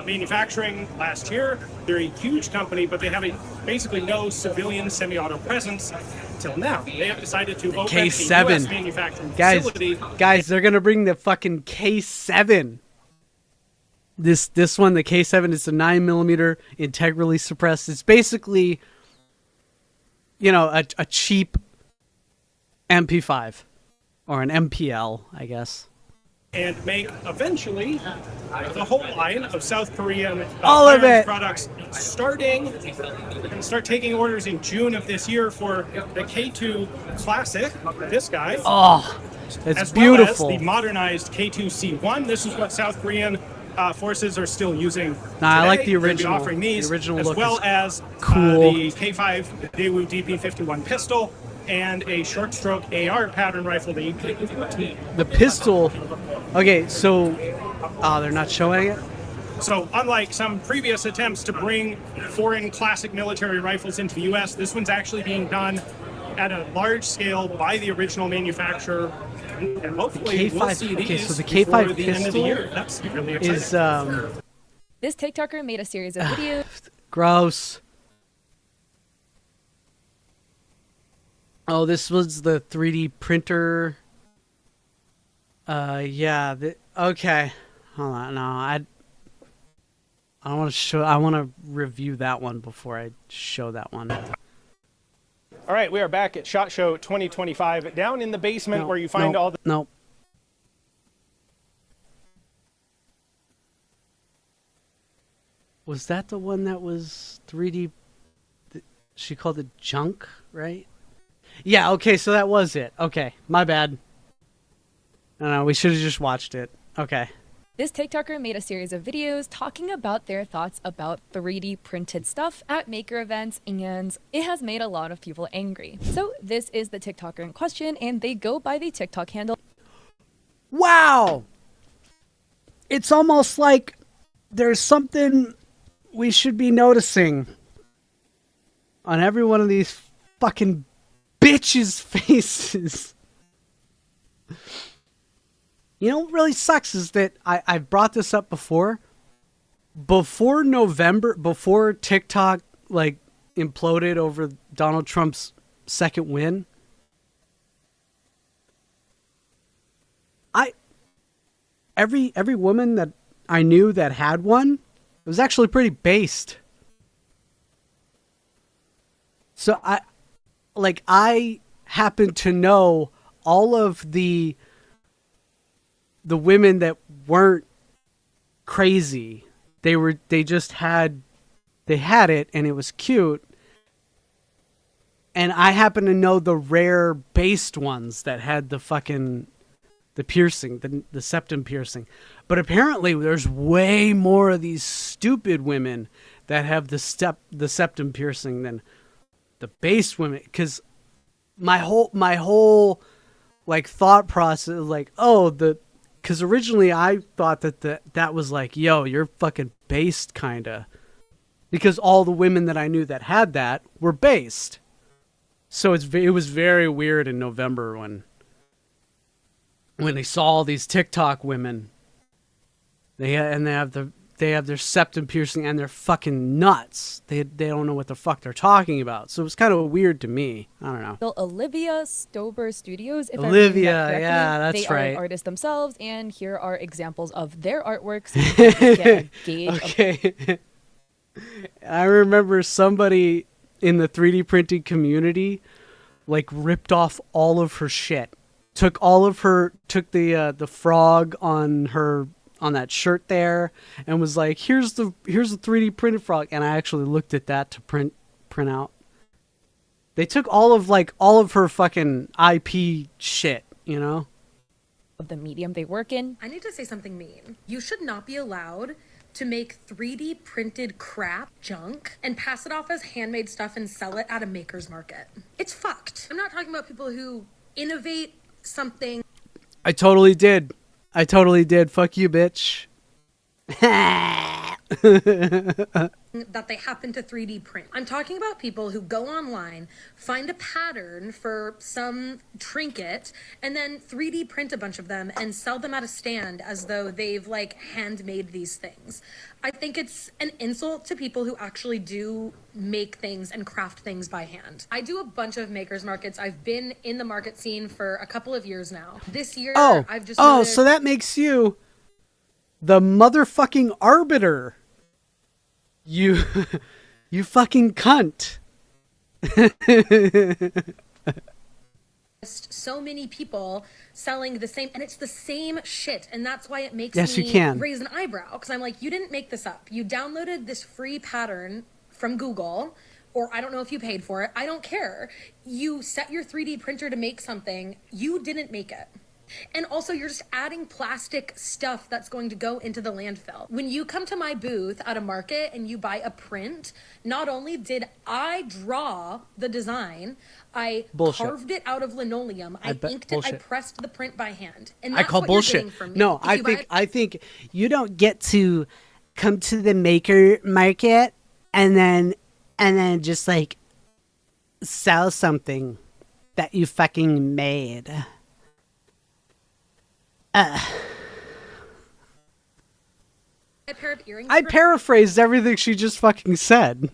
manufacturing last year. They're a huge company, but they have basically no civilian semi-auto presence till now. They have decided to open a K7. U.S. manufacturing facility. Guys, they're gonna bring the fucking K7. This one, the K7, is a 9mm integrally suppressed. It's basically, you know, a cheap MP5 or an MPL, I guess. And make eventually the whole line of South Korean All of firearms it. products, starting and start taking orders in June of this year for the K2 Classic, this guy, Oh, it's as beautiful. well as the modernized K2C1. This is what South Korean forces are still using. Nah, I like today. the They'll be original. offering these, The original as look well is as cool. the K5 Daewoo DP51 pistol and a short stroke AR pattern rifle, the AK-15. The pistol. Okay, so they're not showing it. So unlike some previous attempts to bring foreign classic military rifles into the U.S., this one's actually being done at a large scale by the original manufacturer. And hopefully K5 we'll see okay, these so the K5 before the end of the pistol year. That's really exciting. is This TikToker made a series of videos. gross. Oh, this was the 3D printer. Yeah. Okay. Hold on. No, I want to show. I want to review that one before I show that one. All right, we are back at SHOT Show 2025, down in the basement where you find all the... No. Was that the one that was 3D? She called it junk, right? Yeah, okay, so that was it. Okay, my bad. No, we should have just watched it. Okay. This TikToker made a series of videos talking about their thoughts about 3D printed stuff at maker events, and it has made a lot of people angry. So this is the TikToker in question, and they go by the TikTok handle. Wow! It's almost like there's something we should be noticing on every one of these fucking bitches' faces. You know what really sucks is that I've brought this up before. Before November, before TikTok like imploded over Donald Trump's second win, every woman that I knew that had one, it was actually pretty based. So I happen to know all of the women that weren't crazy. They had it and it was cute. And I happen to know the rare based ones that had the piercing, the septum piercing. But apparently there's way more of these stupid women that have the septum piercing than the based women. Cause my whole like thought process, like, because originally I thought that was like, yo, you're fucking based, kinda, because all the women that I knew that had that were based. So it was very weird in November when they saw all these TikTok women. They have their septum piercing and they're fucking nuts. They don't know what the fuck they're talking about. So it was kind of weird to me. I don't know. Olivia Stober Studios. If Olivia, I remember that correctly. yeah, that's they right. They are artists themselves, and here are examples of their artworks. To get a gauge okay. I remember somebody in the 3D printing community like ripped off all of her shit. Took the frog on that shirt there and was like, here's a 3D printed frog. And I actually looked at that to print out. They took all of her fucking IP shit, you know? of the medium they work in. I need to say something mean. You should not be allowed to make 3D printed crap junk and pass it off as handmade stuff and sell it at a maker's market. It's fucked. I'm not talking about people who innovate something. I totally did. Fuck you, bitch. That they happen to 3D print. I'm talking about people who go online, find a pattern for some trinket, and then 3D print a bunch of them and sell them at a stand as though they've like handmade these things. I think it's an insult to people who actually do make things and craft things by hand. I do a bunch of makers markets. I've been in the market scene for a couple of years now. This year, I've just noticed... so that makes you the motherfucking arbiter. You fucking cunt. So many people selling the same, and it's the same shit, and that's why it makes Yes, me you can. raise an eyebrow, because I'm like, you didn't make this up. You downloaded this free pattern from Google, or I don't know if you paid for it. I don't care. You set your 3D printer to make something. You didn't make it. And also, you're just adding plastic stuff that's going to go into the landfill. When you come to my booth at a market and you buy a print, not only did I draw the design, I carved it out of linoleum, I inked it, I pressed the print by hand. And that's I call what bullshit. You're getting from me. No, I think you don't get to come to the maker market and then just like sell something that you fucking made. A pair of earrings. I paraphrased everything she just fucking said.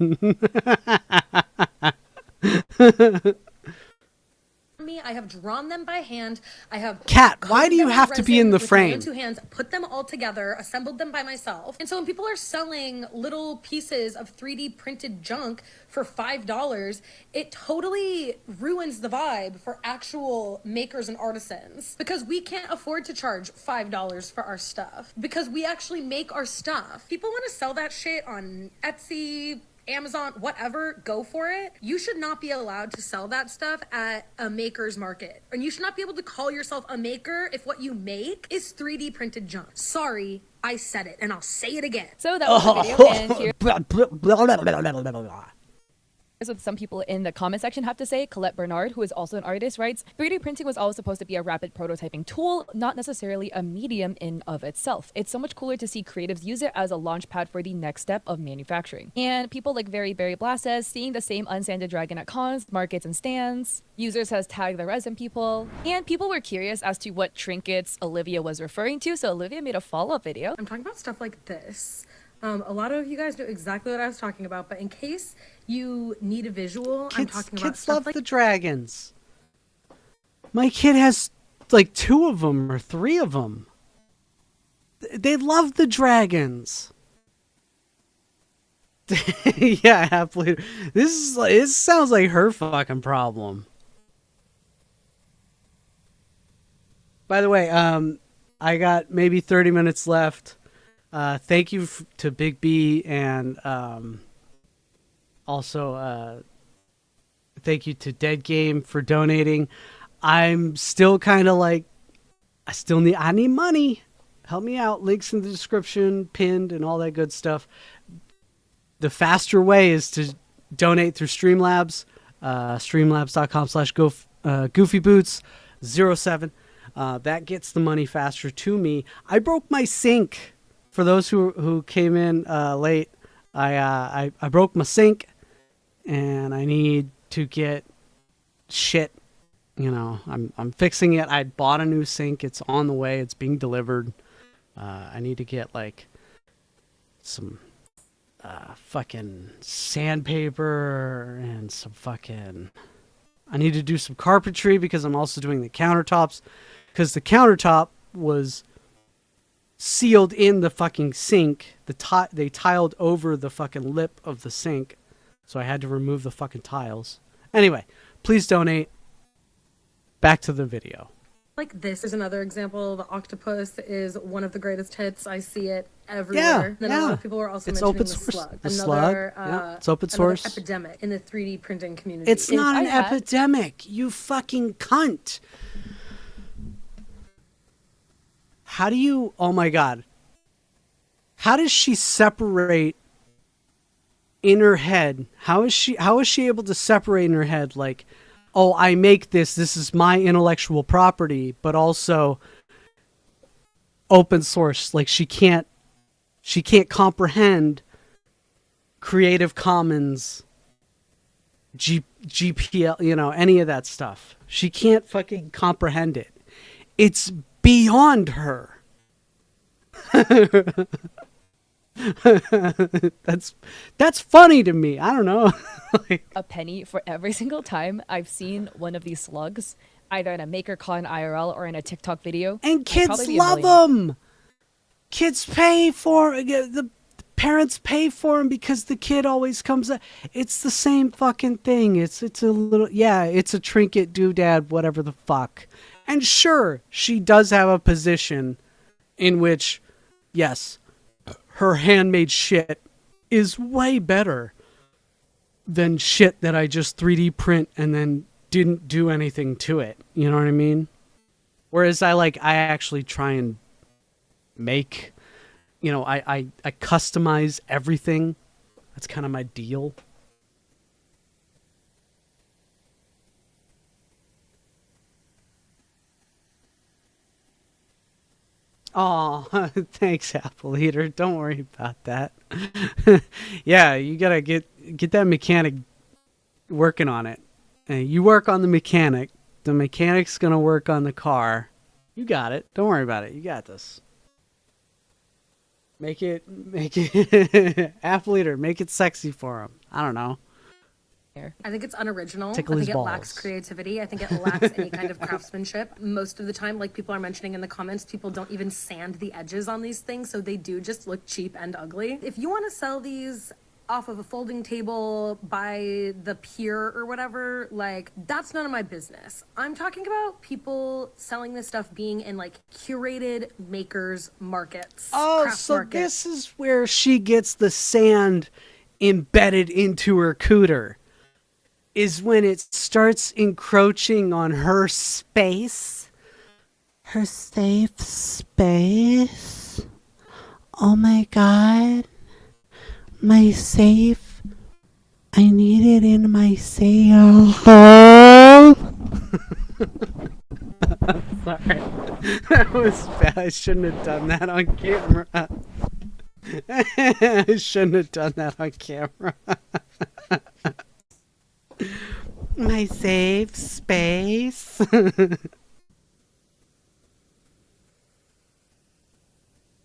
Me, I have drawn them by hand. I have Kat, why do you have to be in the with my frame? own two hands, put them all together, assembled them by myself. And so when people are selling little pieces of 3D printed junk for $5, it totally ruins the vibe for actual makers and artisans, because we can't afford to charge $5 for our stuff because we actually make our stuff. People want to sell that shit on Etsy, Amazon, whatever, go for it. You should not be allowed to sell that stuff at a maker's market. And you should not be able to call yourself a maker if what you make is 3D printed junk. Sorry, I said it, and I'll say it again. So that was the video, and here's what some people in the comment section have to say. Colette Bernard, who is also an artist, writes, 3D printing was always supposed to be a rapid prototyping tool, not necessarily a medium in of itself. It's so much cooler to see creatives use it as a launch pad for the next step of manufacturing. And people like Very Blast says, seeing the same unsanded dragon at cons, markets, and stands. Users has tagged the resin people. And people were curious as to what trinkets Olivia was referring to, so Olivia made a follow-up video. I'm talking about stuff like this. A lot of you guys know exactly what I was talking about, but in case you need a visual, I'm talking about kids stuff love like the dragons. My kid has like 2 of them or 3 of them. They love the dragons. Yeah, happily. This sounds like her fucking problem. By the way, I got maybe 30 minutes left. Thank you to Big B, and also thank you to Dead Game for donating. I'm still kind of like, I need money. Help me out. Links in the description, pinned, and all that good stuff. The faster way is to donate through Streamlabs, streamlabs.com/goofyboots07. That gets the money faster to me. I broke my sink. For those who came in late, I broke my sink, and I need to get shit. You know, I'm fixing it. I bought a new sink. It's on the way. It's being delivered. I need to get like some fucking sandpaper and some fucking. I need to do some carpentry because I'm also doing the countertops, because the countertop was sealed in the fucking sink. They tiled over the fucking lip of the sink, so I had to remove the fucking tiles. Anyway, please donate. Back to the video. like this is another example. The octopus is one of the greatest hits. I see it everywhere. Then a lot of people are also mentioning the slug. It's open source. Another epidemic in the 3D printing community. It's not an epidemic, you fucking cunt. How do you, oh my God. How does she separate in her head? How is she able to separate in her head, like, oh, I make this is my intellectual property, but also open source. Like she can't comprehend Creative Commons, GPL, any of that stuff. She can't fucking comprehend it. It's beyond her. That's funny to me. I don't know. A penny for every single time I've seen one of these slugs, either in a MakerCon IRL or in a TikTok video. And kids love them. Kids pay for the parents pay for them because the kid always comes up. It's the same fucking thing. It's a little, it's a trinket, doodad, whatever the fuck. And sure, she does have a position in which, yes, her handmade shit is way better than shit that I just 3D print and then didn't do anything to it. You know what I mean? Whereas I actually try and make, I customize everything. That's kind of my deal. Oh, thanks, Apple Eater. Don't worry about that. Yeah, you gotta get that mechanic working on it. You work on the mechanic. The mechanic's gonna work on the car. You got it. Don't worry about it. You got this. Make it Apple Eater. Make it sexy for him. I don't know. I think it's unoriginal. Tickle I think his it balls. lacks creativity. I think it lacks any kind of craftsmanship. Most of the time, like people are mentioning in the comments, people don't even sand the edges on these things, so they do just look cheap and ugly. If you want to sell these off of a folding table by the pier or whatever, like, that's none of my business. I'm talking about people selling this stuff being in like curated makers markets. Oh, craft so markets. this is where she gets the sand embedded into her cooter is when it starts encroaching on her space. Her safe space. Oh my God. My safe. I need it in my safe. Sorry. That was bad. I shouldn't have done that on camera. I shouldn't have done that on camera. My safe space.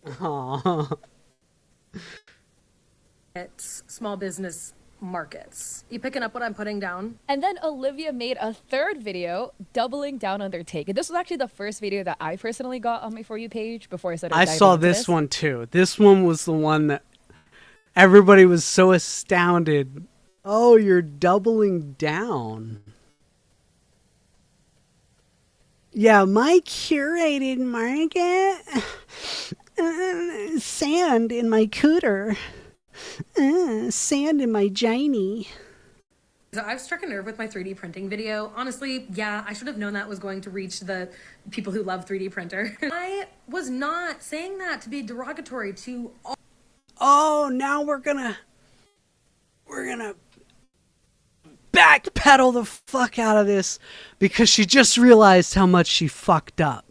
Aww. It's small business markets. You picking up what I'm putting down? And then Olivia made a third video doubling down on their take. And this was actually the first video that I personally got on my For You page before I started I diving saw into this one too. This one was the one that everybody was so astounded. Oh, you're doubling down. Yeah, my curated market. Sand in my cooter. Sand in my giny. So I've struck a nerve with my 3D printing video. Honestly, yeah, I should have known that was going to reach the people who love 3D printer. I was not saying that to be derogatory to all. Oh, now we're gonna backpedal the fuck out of this because she just realized how much she fucked up.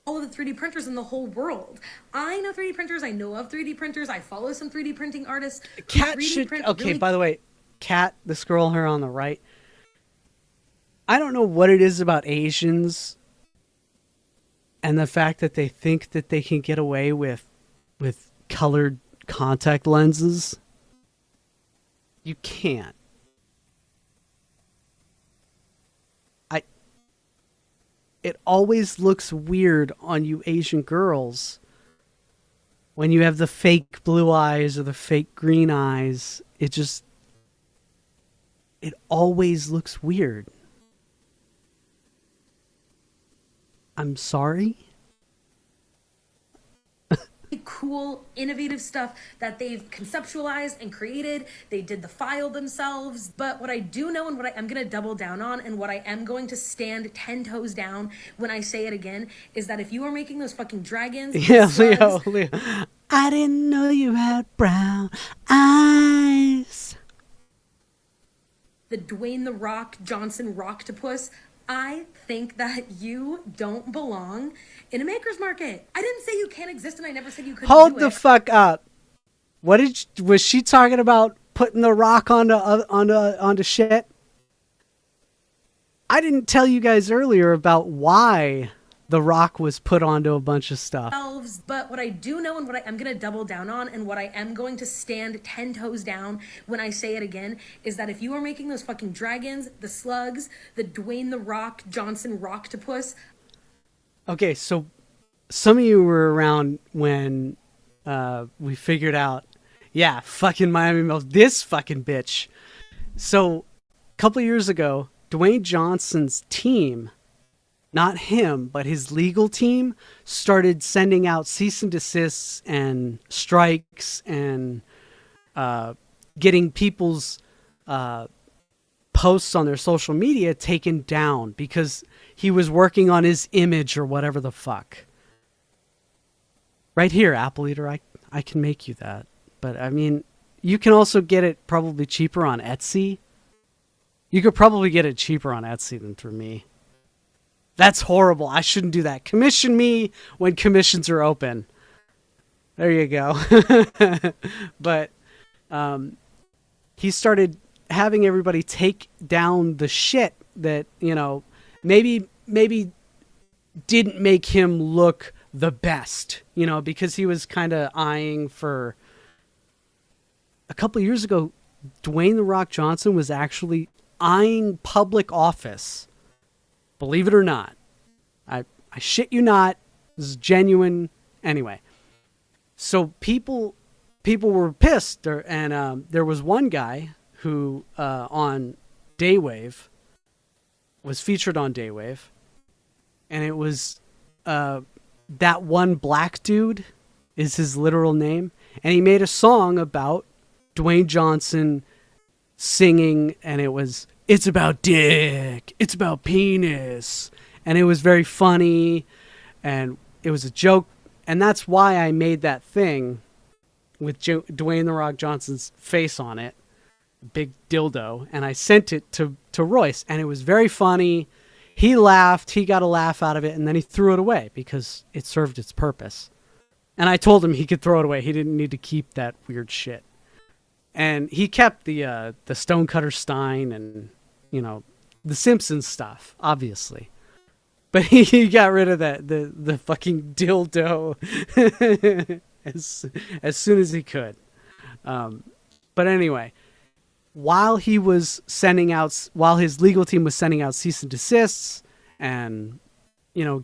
All of the 3D printers in the whole world. I know 3D printers. I know of 3D printers. I follow some 3D printing artists. Kat should... Okay, by the way, Kat, this girl here on the right, I don't know what it is about Asians and the fact that they think that they can get away with colored contact lenses. You can't. It always looks weird on you Asian girls when you have the fake blue eyes or the fake green eyes. It always looks weird. I'm sorry? Cool, innovative stuff that they've conceptualized and created. They did the file themselves. But what I do know and what I am going to double down on and what I am going to stand 10 toes down when I say it again is that if you are making those fucking dragons... Yeah, slugs, Leo. I didn't know you had brown eyes. The Dwayne The Rock Johnson Rocktopus, I think that you don't belong in a maker's market. I didn't say you can't exist, and I never said you couldn't. Hold do the it. fuck up. Was she talking about putting the rock onto shit? I didn't tell you guys earlier about why the rock was put onto a bunch of stuff. But what I do know and what I am going to double down on and what I am going to stand 10 toes down when I say it again is that if you are making those fucking dragons, the slugs, the Dwayne The Rock Johnson Rocktopus. Okay, so some of you were around when we figured out, yeah, fucking Miami Mills, this fucking bitch. So a couple years ago, Dwayne Johnson's team, not him, but his legal team, started sending out cease and desists and strikes and getting people's posts on their social media taken down because he was working on his image or whatever the fuck. Right here, Apple Eater, I can make you that. But, I mean, you can also get it probably cheaper on Etsy. You could probably get it cheaper on Etsy than through me. That's horrible. I shouldn't do that. Commission me when commissions are open. There you go. But he started having everybody take down the shit that, you know, maybe didn't make him look the best, you know, because he was kind of eyeing for... A couple of years ago, Dwayne The Rock Johnson was actually eyeing public office. Believe it or not. I shit you not. This is genuine. Anyway. So people were pissed. And there was one guy who on Daywave was featured on Daywave. And it was that one black dude is his literal name. And he made a song about Dwayne Johnson singing, and it's about dick, it's about penis. And it was very funny, and it was a joke. And that's why I made that thing with Dwayne The Rock Johnson's face on it, big dildo, and I sent it to Royce, and it was very funny. He laughed, he got a laugh out of it, and then he threw it away because it served its purpose. And I told him he could throw it away. He didn't need to keep that weird shit. And he kept the Stonecutter Stein and, the Simpsons stuff, obviously. But he got rid of the fucking dildo as soon as he could. But anyway, while his legal team was sending out cease and desists and,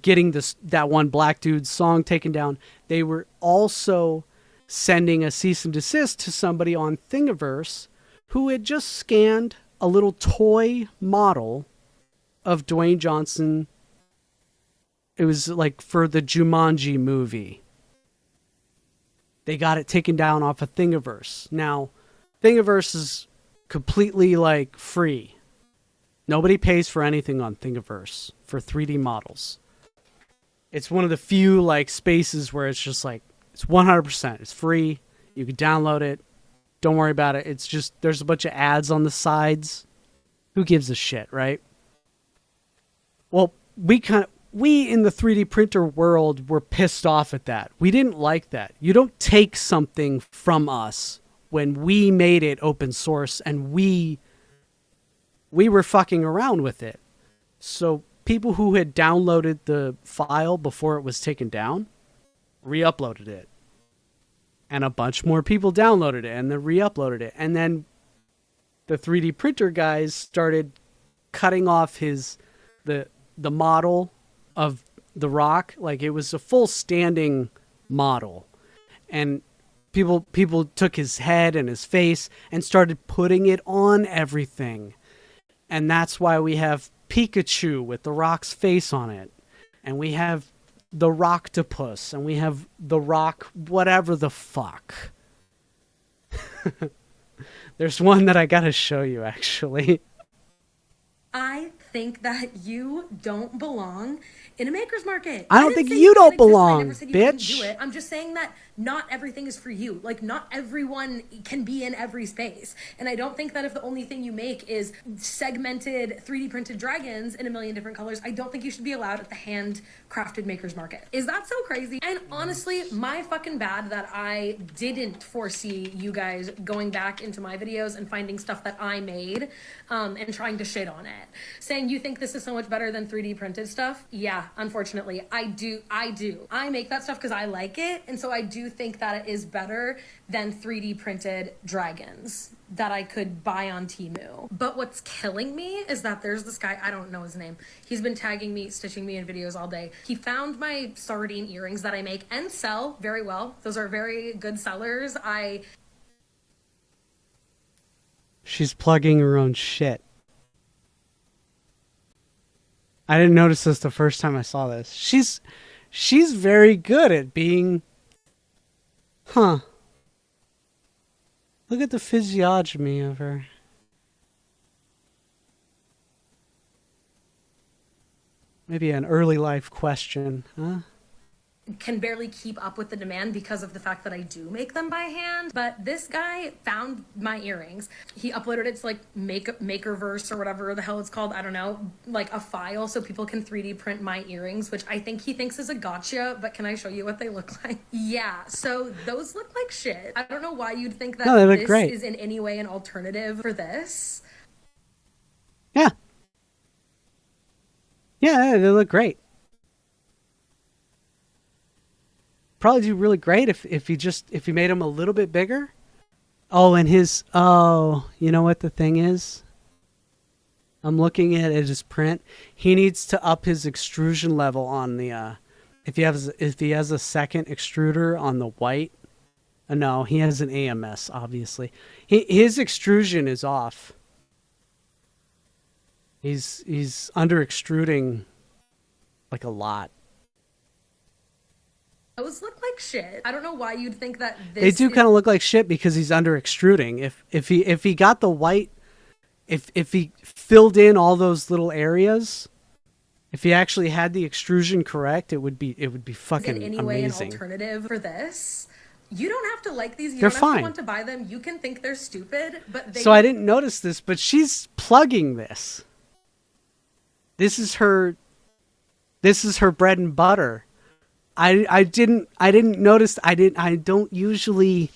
getting that one black dude's song taken down, they were also sending a cease and desist to somebody on Thingiverse who had just scanned a little toy model of Dwayne Johnson. It was like for the Jumanji movie. They got it taken down off of Thingiverse. Now, Thingiverse is completely like free. Nobody pays for anything on Thingiverse for 3D models. It's one of the few like spaces where it's just like, it's 100%. It's free. You can download it. Don't worry about it. It's just, there's a bunch of ads on the sides. Who gives a shit, right? Well, we in the 3D printer world were pissed off at that. We didn't like that. You don't take something from us when we made it open source and we were fucking around with it. So people who had downloaded the file before it was taken down re-uploaded it. And a bunch more people downloaded it and then re-uploaded it. And then the 3D printer guys started cutting off the model of The Rock. Like, it was a full standing model. And people took his head and his face and started putting it on everything. And that's why we have Pikachu with The Rock's face on it. And we have the Rocktopus, and we have the Rock whatever the fuck. There's one that I gotta show you, actually. I think that you don't belong in a maker's market. I don't think you don't belong, I never said you couldn't bitch. do it. I'm just saying that not everything is for you. Like, not everyone can be in every space. And I don't think that if the only thing you make is segmented 3D printed dragons in a million different colors, I don't think you should be allowed at the handcrafted maker's market. Is that so crazy? And honestly, my fucking bad that I didn't foresee you guys going back into my videos and finding stuff that I made and trying to shit on it. Saying you think this is so much better than 3D printed stuff. Yeah, unfortunately, I do. I make that stuff because I like it. And so I do think that it is better than 3D printed dragons that I could buy on Temu. But what's killing me is that there's this guy, I don't know his name. He's been tagging me, stitching me in videos all day. He found my sardine earrings that I make and sell very well. Those are very good sellers. She's plugging her own shit. I didn't notice this the first time I saw this. She's very good at being... Huh. Look at the physiognomy of her. Maybe an early life question, huh? Can barely keep up with the demand because of the fact that I do make them by hand. But this guy found my earrings. He uploaded it to like Makerverse or whatever the hell it's called. I don't know, like a file so people can 3D print my earrings, which I think he thinks is a gotcha. But can I show you what they look like? Yeah, so those look like shit. I don't know why you'd think that this great. is in any way an alternative for this. Yeah. Yeah, they look great. Probably do really great if he made them a little bit bigger. Oh, and you know what the thing is? I'm looking at his print. He needs to up his extrusion level on the if he has a second extruder on the white. No, he has an AMS, obviously. His extrusion is off. He's under extruding like a lot. Those look like shit. I don't know why you'd think that this They do is- kind of look like shit because he's under extruding. If he got the white, if he filled in all those little areas, if he actually had the extrusion correct, it would be fucking in any way amazing. an alternative for this. You don't have to like these. You They're don't have fine. to want to buy them. You can think they're stupid, but they So I didn't notice this, but she's plugging this. This is her bread and butter. I didn't notice. I don't usually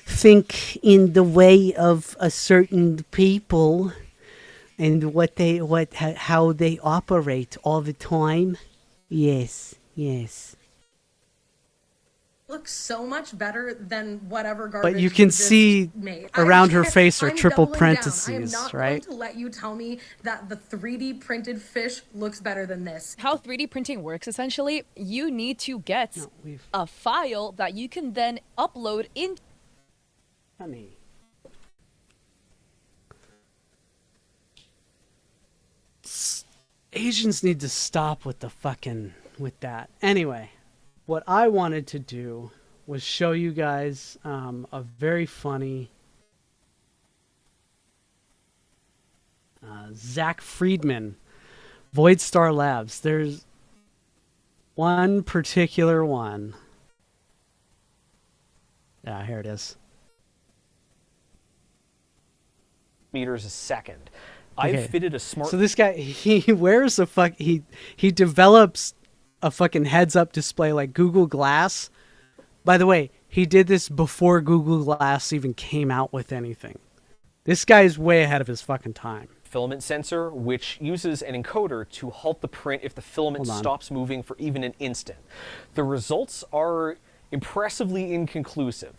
think in the way of a certain people and how they operate all the time. Yes. look so much better than whatever garbage But you can just see made. around her face are I'm triple doubling down. I am parentheses, not right? going to let you tell me that the 3D printed fish looks better than this. How 3D printing works essentially, you need to get a file that you can then upload in. Honey. Asians need to stop with that. Anyway, what I wanted to do was show you guys a very funny Zach Friedman, Void Star Labs. There's one particular one. Yeah, here it is. Meters a second. Okay. I've fitted a smart. So this guy, he wears he develops a fucking heads-up display like Google Glass. By the way, he did this before Google Glass even came out with anything. This guy's way ahead of his fucking time. filament sensor, which uses an encoder to halt the print if the filament Hold on. stops moving for even an instant. The results are impressively inconclusive.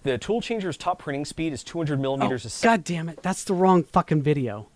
The tool changer's top printing speed is 200 millimeters a second. God damn it, that's the wrong fucking video.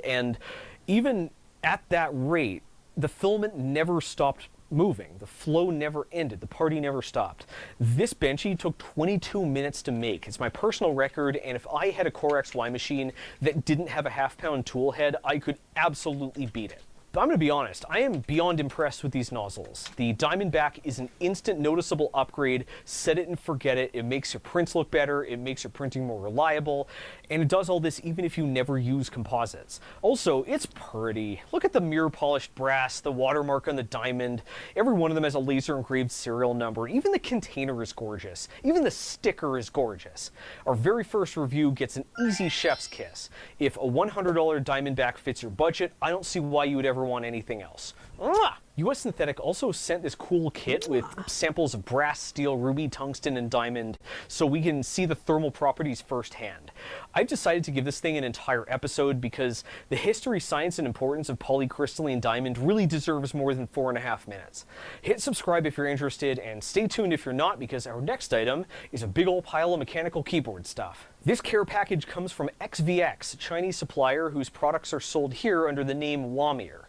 And even at that rate, the filament never stopped moving. The flow never ended. The party never stopped. This benchy took 22 minutes to make. It's my personal record, and if I had a Core XY machine that didn't have a half-pound tool head, I could absolutely beat it. But I'm going to be honest, I am beyond impressed with these nozzles. The Diamondback is an instant noticeable upgrade. Set it and forget it. It makes your prints look better, it makes your printing more reliable, and it does all this even if you never use composites. Also, it's pretty. Look at the mirror polished brass, the watermark on the diamond. Every one of them has a laser engraved serial number. Even the container is gorgeous. Even the sticker is gorgeous. Our very first review gets an easy chef's kiss. If a $100 Diamondback fits your budget, I don't see why you would ever want anything else. US Synthetic also sent this cool kit with samples of brass, steel, ruby, tungsten, and diamond, so we can see the thermal properties firsthand. I've decided to give this thing an entire episode because the history, science, and importance of polycrystalline diamond really deserves more than 4.5 minutes. Hit subscribe if you're interested, and stay tuned if you're not, because our next item is a big old pile of mechanical keyboard stuff. This care package comes from XVX, a Chinese supplier whose products are sold here under the name Wamir.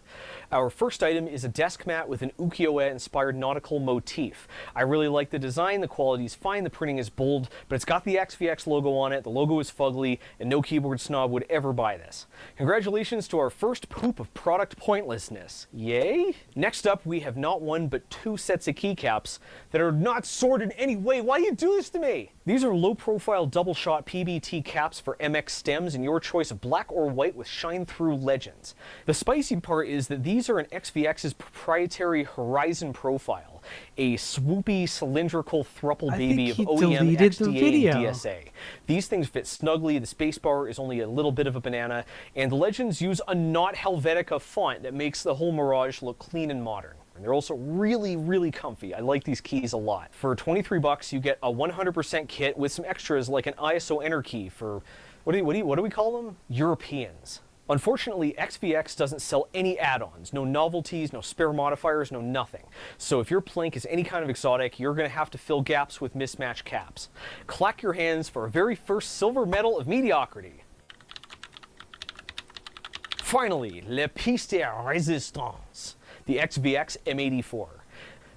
Our first item is a desk mat with an ukiyo-e-inspired nautical motif. I really like the design, the quality is fine, the printing is bold, but it's got the XVX logo on it, the logo is fugly, and no keyboard snob would ever buy this. Congratulations to our first poop of product pointlessness. Yay? Next up, we have not one but 2 sets of keycaps that are not sorted in any way. Why do you do this to me? These are low-profile double-shot PBT caps for MX stems in your choice of black or white with shine-through legends. The spicy part is that these are an XVX's proprietary Horizon profile, a swoopy cylindrical thruple baby of OEM, XDA, and DSA. These things fit snugly, the spacebar is only a little bit of a banana, and the legends use a not Helvetica font that makes the whole Mirage look clean and modern. And they're also really, really comfy. I like these keys a lot. For 23 bucks, you get a 100% kit with some extras like an ISO enter key for, what do we call them? Europeans. Unfortunately, XVX doesn't sell any add-ons, no novelties, no spare modifiers, no nothing. So if your plank is any kind of exotic, you're going to have to fill gaps with mismatched caps. Clack your hands for a very first silver medal of mediocrity. Finally, le piece de résistance, the XVX M84.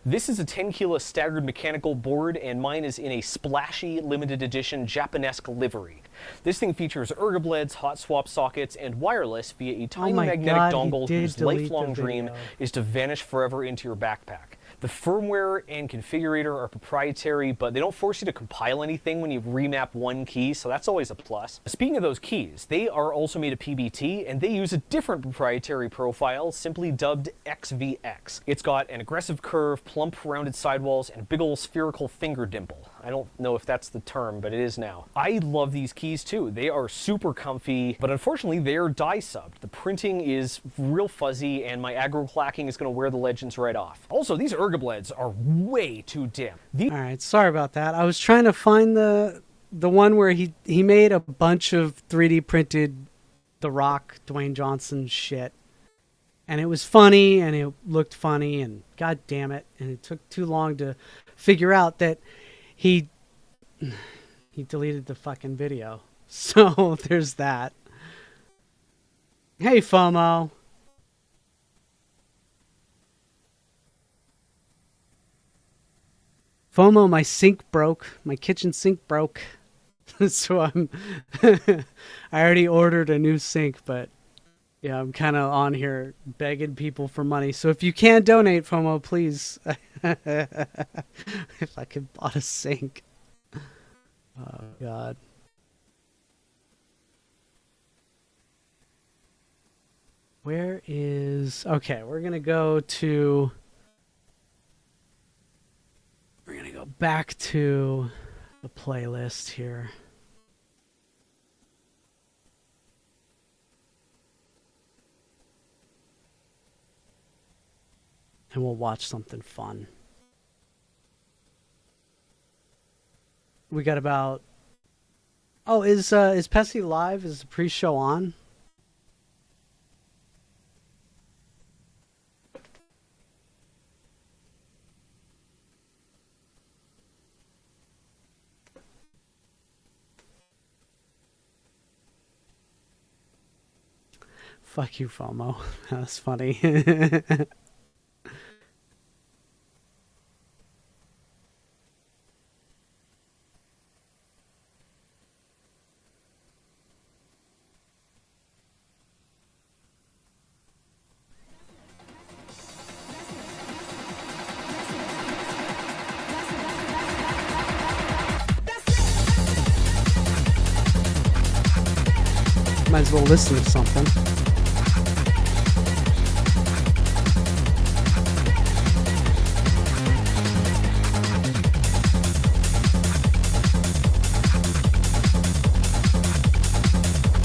This is a 10 kilo staggered mechanical board, and mine is in a splashy limited edition Japanesque livery. This thing features ergobleds, hot swap sockets, and wireless via a tiny my magnetic God, he dongle did whose delete lifelong the dream video. is to vanish forever into your backpack. The firmware and configurator are proprietary, but they don't force you to compile anything when you remap one key, so that's always a plus. Speaking of those keys, they are also made of PBT, and they use a different proprietary profile, simply dubbed XVX. It's got an aggressive curve, plump rounded sidewalls, and a big ol' spherical finger dimple. I don't know if that's the term, but it is now. I love these keys too. They are super comfy, but unfortunately they are die subbed. The printing is real fuzzy, and my aggro clacking is going to wear the legends right off. Also, these ergobleds are way too dim. All right, sorry about that. I was trying to find the one where he made a bunch of 3D printed The Rock, Dwayne Johnson shit. And it was funny, and it looked funny, and god damn it, and it took too long to figure out that he deleted the fucking video. So there's that. Hey, FOMO. FOMO, my sink broke. My kitchen sink broke. So I already ordered a new sink, but yeah, I'm kind of on here begging people for money. So if you can donate, FOMO, please. If I could bought a sink. Oh, God. Where is... Okay, we're going to go to... We're going to go back to the playlist here. And we'll watch something fun. We got about... Oh, is Pessy live? Is the pre-show on? Fuck you, FOMO. That's funny. Might as well listen to something.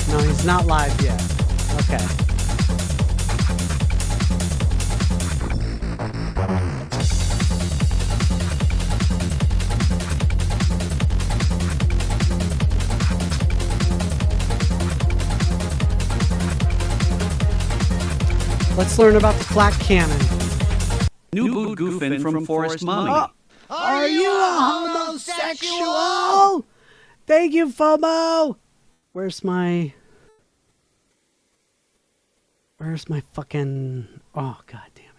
No, he's not live yet. Okay. Let's learn about the flat cannon. New boot Goofin from Forest Mommy. Are you a homosexual? Thank you, FOMO. Where's my fucking... Oh, god damn it.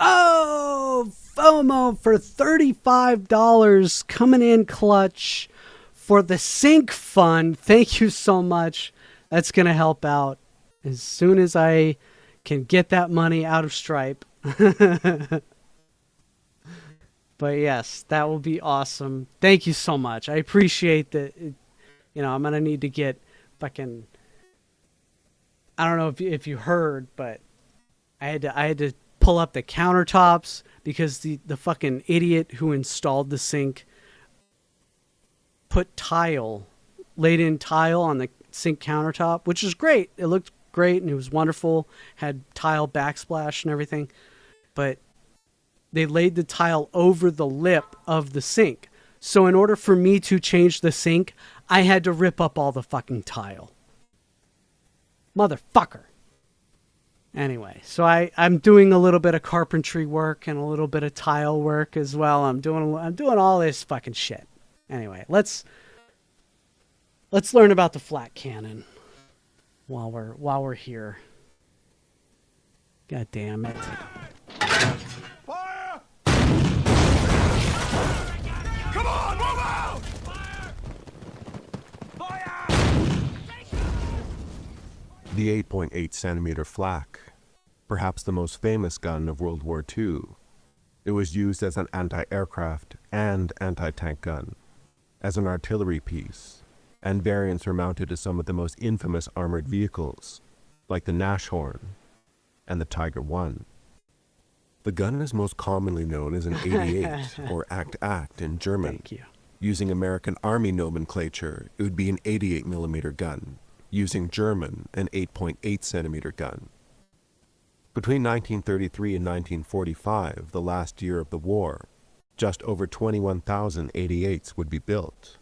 Oh, FOMO for $35 coming in clutch for the Sync Fund. Thank you so much. That's going to help out as soon as I can get that money out of Stripe. But yes, that will be awesome. Thank you so much. I appreciate that. You know, I'm going to need to get fucking... I don't know if you heard, but I had to pull up the countertops because the fucking idiot who installed the sink laid in tile on the sink countertop, which is great. It looked great and it was wonderful. Had tile backsplash and everything. But they laid the tile over the lip of the sink. So in order for me to change the sink, I had to rip up all the fucking tile. Motherfucker. Anyway, so I'm doing a little bit of carpentry work and a little bit of tile work as well. I'm doing all this fucking shit. Anyway, let's learn about the flat cannon while we're here. God damn it. Fire! Come on, move out! The 8.8 centimeter flak, perhaps the most famous gun of World War II. It was used as an anti-aircraft and anti-tank gun, as an artillery piece, and variants were mounted to some of the most infamous armored vehicles, like the Nashorn and the Tiger I. The gun is most commonly known as an 88, or Act in German. Thank you. Using American Army nomenclature, it would be an 88 millimeter gun. Using German, an 8.8 centimeter gun. Between 1933 and 1945, the last year of the war, just over 21,000 88s would be built.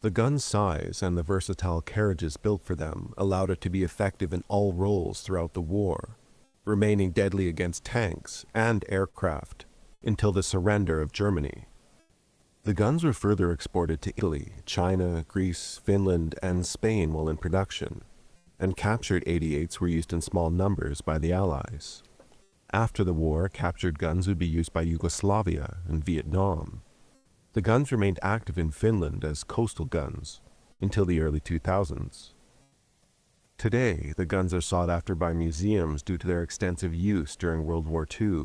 The gun's size and the versatile carriages built for them allowed it to be effective in all roles throughout the war, remaining deadly against tanks and aircraft until the surrender of Germany. The guns were further exported to Italy, China, Greece, Finland, and Spain while in production, and captured 88s were used in small numbers by the Allies. After the war, captured guns would be used by Yugoslavia and Vietnam. The guns remained active in Finland as coastal guns until the early 2000s. Today, the guns are sought after by museums due to their extensive use during World War II.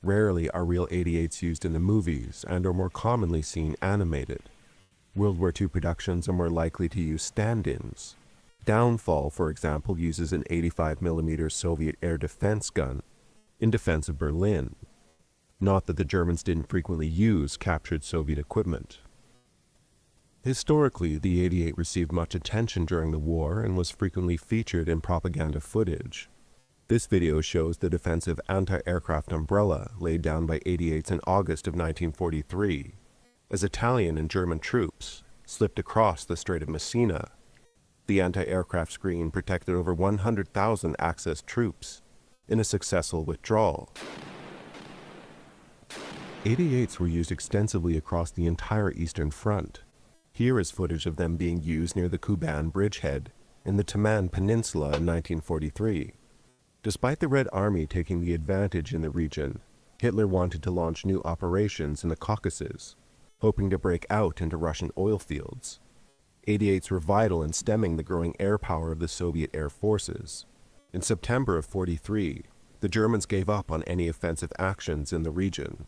Rarely are real 88s used in the movies and are more commonly seen animated. World War II productions are more likely to use stand-ins. Downfall, for example, uses an 85mm Soviet air defense gun in defense of Berlin. Not that the Germans didn't frequently use captured Soviet equipment. Historically, the 88 received much attention during the war and was frequently featured in propaganda footage. This video shows the defensive anti-aircraft umbrella laid down by 88s in August of 1943, as Italian and German troops slipped across the Strait of Messina. The anti-aircraft screen protected over 100,000 Axis troops in a successful withdrawal. 88s were used extensively across the entire Eastern Front. Here is footage of them being used near the Kuban bridgehead in the Taman Peninsula in 1943. Despite the Red Army taking the advantage in the region, Hitler wanted to launch new operations in the Caucasus, hoping to break out into Russian oil fields. 88s were vital in stemming the growing air power of the Soviet air forces. In September of '43, the Germans gave up on any offensive actions in the region.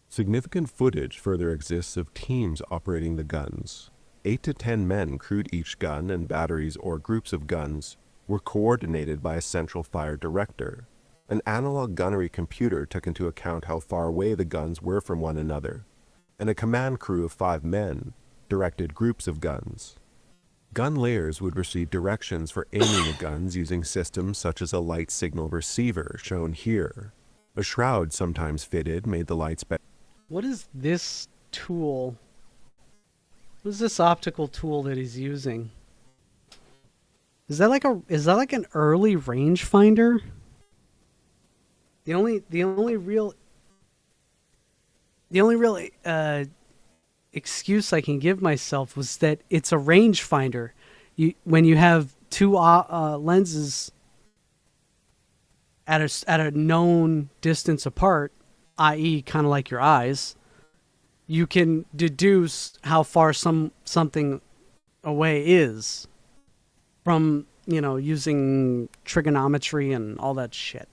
Significant footage further exists of teams operating the guns. 8 to 10 men crewed each gun, and batteries or groups of guns were coordinated by a central fire director. An analog gunnery computer took into account how far away the guns were from one another, and a command crew of 5 men directed groups of guns. Gun layers would receive directions for aiming the guns using systems such as a light signal receiver, shown here. A shroud, sometimes fitted, made the lights better. What is this tool? What is this optical tool that he's using? Is that like an early rangefinder? The only real excuse I can give myself was that it's a rangefinder. When you have two lenses at a known distance apart, i.e., kind of like your eyes, you can deduce how far something away is from, using trigonometry and all that shit.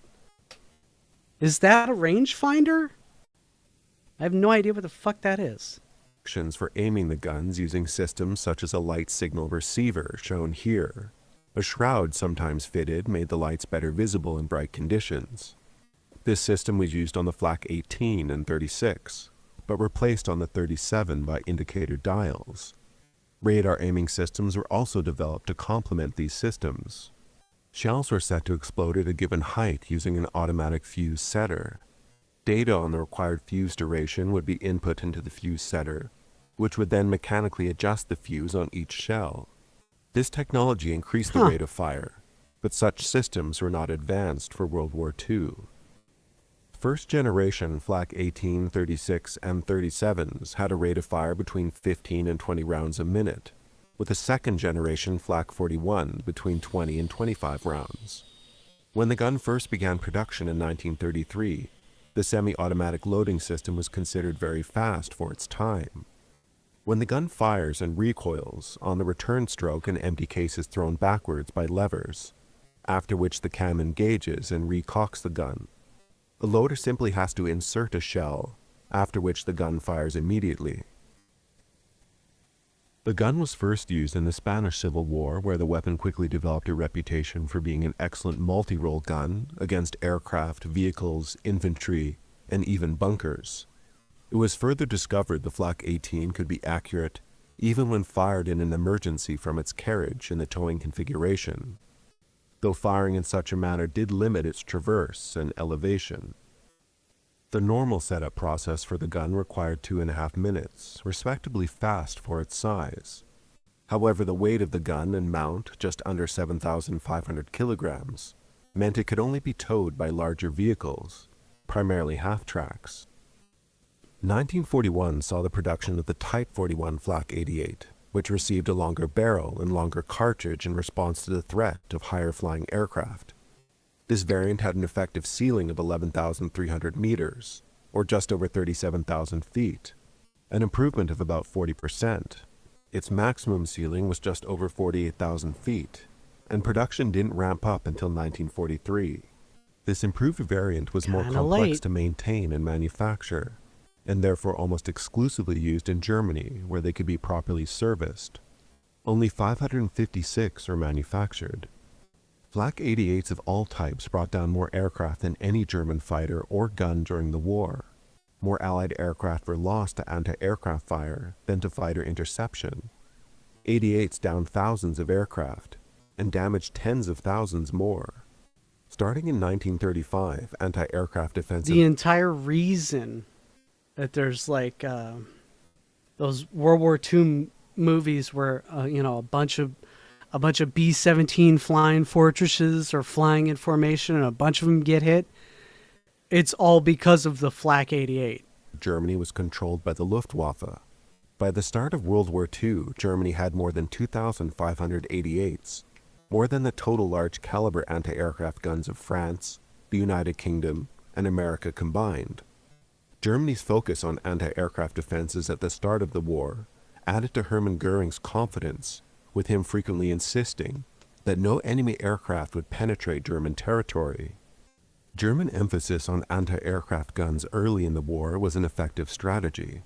Is that a rangefinder? I have no idea what the fuck that is. For aiming the guns using systems such as a light signal receiver, shown here. A shroud, sometimes fitted, made the lights better visible in bright conditions. This system was used on the Flak 18 and 36, but replaced on the 37 by indicator dials. Radar aiming systems were also developed to complement these systems. Shells were set to explode at a given height using an automatic fuse setter. Data on the required fuse duration would be input into the fuse setter, which would then mechanically adjust the fuse on each shell. This technology increased the rate of fire, but such systems were not advanced for World War II. First generation Flak 18, 36, and 37s had a rate of fire between 15 and 20 rounds a minute, with a second generation Flak 41 between 20 and 25 rounds. When the gun first began production in 1933, the semi-automatic loading system was considered very fast for its time. When the gun fires and recoils, on the return stroke an empty case is thrown backwards by levers, after which the cam engages and recocks the gun. The loader simply has to insert a shell, after which the gun fires immediately. The gun was first used in the Spanish Civil War, where the weapon quickly developed a reputation for being an excellent multi-role gun against aircraft, vehicles, infantry, and even bunkers. It was further discovered the Flak 18 could be accurate even when fired in an emergency from its carriage in the towing configuration, though firing in such a manner did limit its traverse and elevation. The normal setup process for the gun required 2.5 minutes, respectably fast for its size. However, the weight of the gun and mount, just under 7,500 kilograms, meant it could only be towed by larger vehicles, primarily half-tracks. 1941 saw the production of the Type 41 Flak 88, which received a longer barrel and longer cartridge in response to the threat of higher-flying aircraft. This variant had an effective ceiling of 11,300 meters, or just over 37,000 feet, an improvement of about 40%. Its maximum ceiling was just over 48,000 feet, and production didn't ramp up until 1943. This improved variant was more complex to maintain and manufacture, and therefore almost exclusively used in Germany, where they could be properly serviced. Only 556 are manufactured. Flak 88s of all types brought down more aircraft than any German fighter or gun during the war. More Allied aircraft were lost to anti-aircraft fire than to fighter interception. 88s downed thousands of aircraft and damaged tens of thousands more. Starting in 1935, anti-aircraft defensive... The entire reason that there's like those World War II movies where a bunch of B-17 flying fortresses are flying in formation and a bunch of them get hit, it's all because of the Flak 88. Germany was controlled by the Luftwaffe. By the start of World War II, Germany had more than 2,500 88s, more than the total large caliber anti-aircraft guns of France, the United Kingdom, and America combined. Germany's focus on anti-aircraft defenses at the start of the war added to Hermann Goering's confidence, with him frequently insisting that no enemy aircraft would penetrate German territory. German emphasis on anti-aircraft guns early in the war was an effective strategy,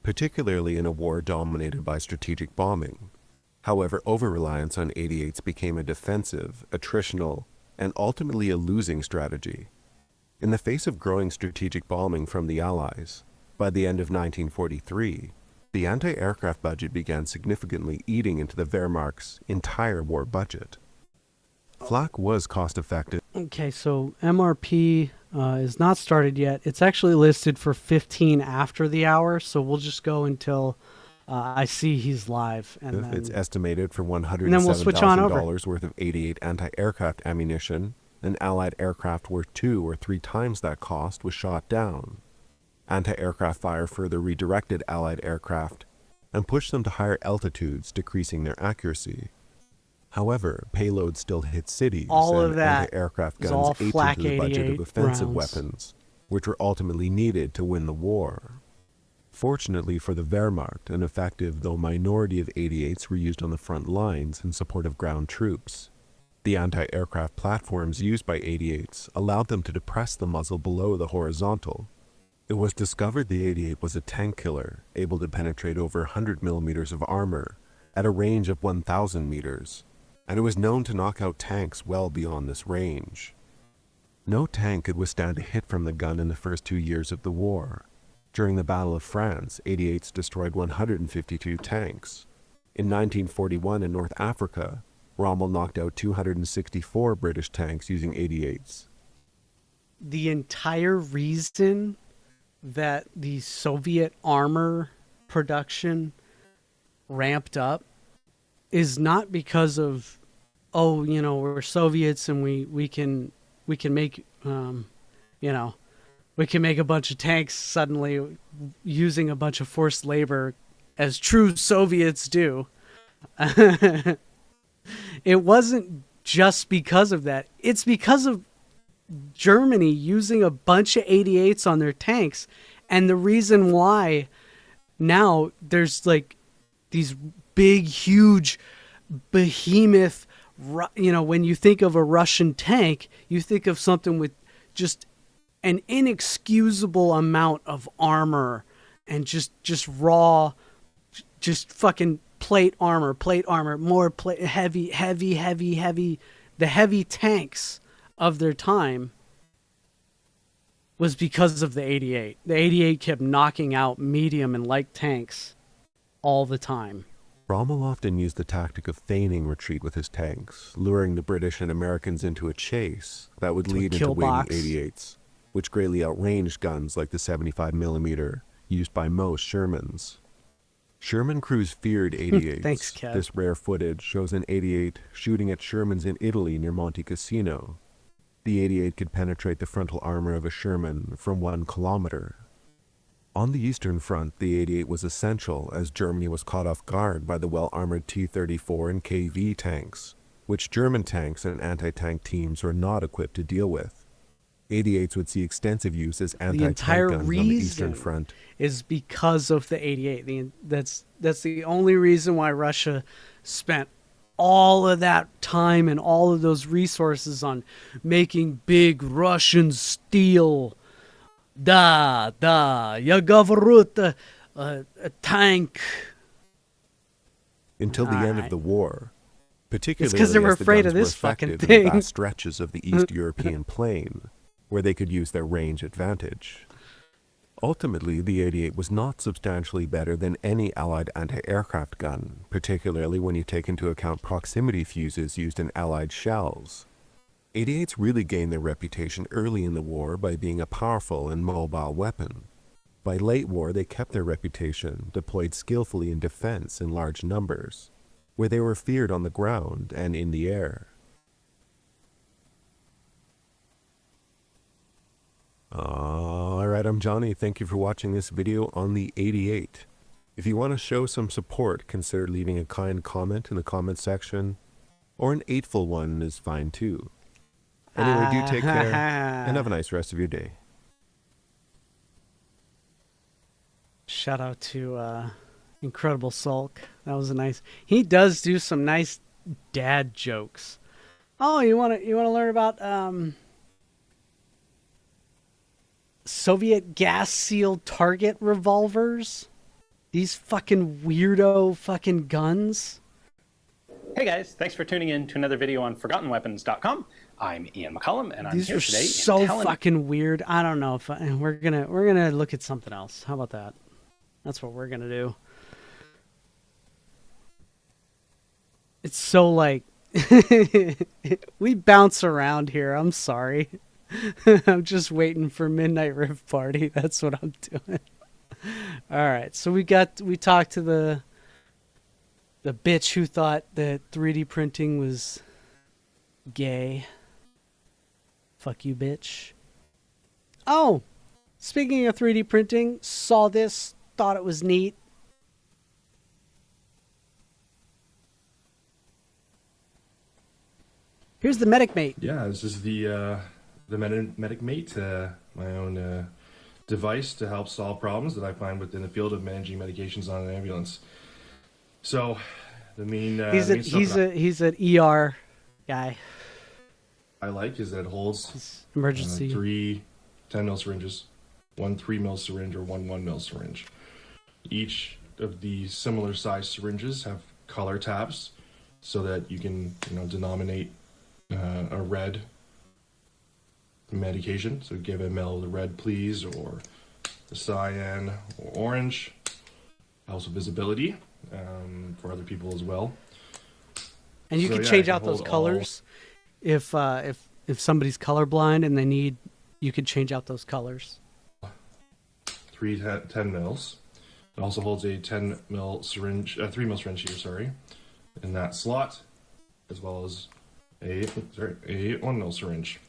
particularly in a war dominated by strategic bombing. However, over-reliance on 88s became a defensive, attritional, and ultimately a losing strategy. In the face of growing strategic bombing from the Allies, by the end of 1943, the anti-aircraft budget began significantly eating into the Wehrmacht's entire war budget. Flak was cost-effective. Okay, so MRP is not started yet. It's actually listed for 15 after the hour, so we'll just go until I see he's live. And then it's estimated for we'll switch on over. $107,000 worth of 88 anti-aircraft ammunition. An Allied aircraft worth 2 or 3 times that cost was shot down. Anti-aircraft fire further redirected Allied aircraft and pushed them to higher altitudes, decreasing their accuracy. However, payloads still hit cities, all and of that anti-aircraft is guns all ate into Flak the budget 88 of offensive rounds. weapons, which were ultimately needed to win the war. Fortunately for the Wehrmacht, an effective though minority of 88s were used on the front lines in support of ground troops. The anti-aircraft platforms used by 88s allowed them to depress the muzzle below the horizontal. It was discovered the 88 was a tank killer, able to penetrate over 100 millimeters of armor at a range of 1,000 meters, and it was known to knock out tanks well beyond this range. No tank could withstand a hit from the gun in the first 2 years of the war. During the Battle of France, 88s destroyed 152 tanks. In 1941 in North Africa, Rommel knocked out 264 British tanks using 88s. The entire reason that the Soviet armor production ramped up is not because of, we're Soviets and we can make, we can make a bunch of tanks suddenly using a bunch of forced labor as true Soviets do. It wasn't just because of that. It's because of Germany using a bunch of 88s on their tanks. And the reason why now there's like these big, huge behemoth, when you think of a Russian tank, you think of something with just an inexcusable amount of armor and just raw, just fucking plate armor, more plate, heavy. The heavy tanks of their time was because of the 88. The 88 kept knocking out medium and light tanks all the time. Rommel often used the tactic of feigning retreat with his tanks, luring the British and Americans into a chase that would lead into waiting 88s, which greatly outranged guns like the 75mm used by most Shermans. Sherman crews feared 88s. Thanks, Kev. This rare footage shows an 88 shooting at Shermans in Italy near Monte Cassino. The 88 could penetrate the frontal armor of a Sherman from 1 kilometer. On the Eastern Front, the 88 was essential as Germany was caught off guard by the well-armored T-34 and KV tanks, which German tanks and anti-tank teams were not equipped to deal with. 88s would see extensive use as anti-tank guns on the Eastern Front. Is because of the 88. That's the only reason why Russia spent all of that time and all of those resources on making big Russian steel. Я говорю, a tank. Until the end of the war, particularly because they were as the afraid guns of this were fucking effective thing. in vast stretches of the East European plain, where they could use their range advantage. Ultimately, the 88 was not substantially better than any Allied anti-aircraft gun, particularly when you take into account proximity fuses used in Allied shells. 88s really gained their reputation early in the war by being a powerful and mobile weapon. By late war, they kept their reputation, deployed skillfully in defense in large numbers, where they were feared on the ground and in the air. Alright, I'm Johnny. Thank you for watching this video on the 88. If you want to show some support, consider leaving a kind comment in the comment section, or an 8-ful one is fine too. Anyway, do take care, and have a nice rest of your day. Shout out to Incredible Sulk. That was a nice. He does do some nice dad jokes. Oh, you want to learn about Soviet gas-sealed target revolvers? These fucking weirdo fucking guns. Hey guys, thanks for tuning in to another video on ForgottenWeapons.com. I'm Ian McCullum, and I'm These here are today. so fucking weird. I don't know if we're gonna look at something else. How about that? That's what we're gonna do. It's so like we bounce around here. I'm sorry. I'm just waiting for Midnight Rift Party. That's what I'm doing. All right, so we talked to the bitch who thought that 3D printing was gay. Fuck you, bitch. Oh, speaking of 3D printing, saw this, thought it was neat. Here's the Medic Mate. Yeah, this is the Medic Mate, my own device to help solve problems that I find within the field of managing medications on an ambulance. So, the main he's an ER guy. I like is that it holds emergency 3 10 ml syringes, 1 3 ml syringe, or 1 1 ml syringe. Each of the similar sized syringes have color tabs so that you can denominate a red medication. So give ml the red please, or the cyan or orange. Also visibility for other people as well. And you can change out those colors. If somebody's colorblind and they need, you could change out those colors. 3 10 mils. It also holds a 10 ml syringe, 3 ml syringe here, sorry, in that slot, as well as a 1 ml syringe.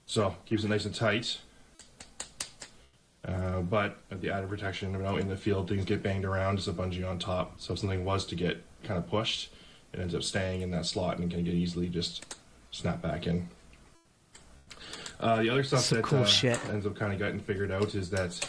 So keeps it nice and tight. But the added protection, in the field, things get banged around, just a bungee on top. So if something was to get kind of pushed, it ends up staying in that slot and can get easily just snap back in. The other stuff Some that cool shit. ends up kind of getting figured out is that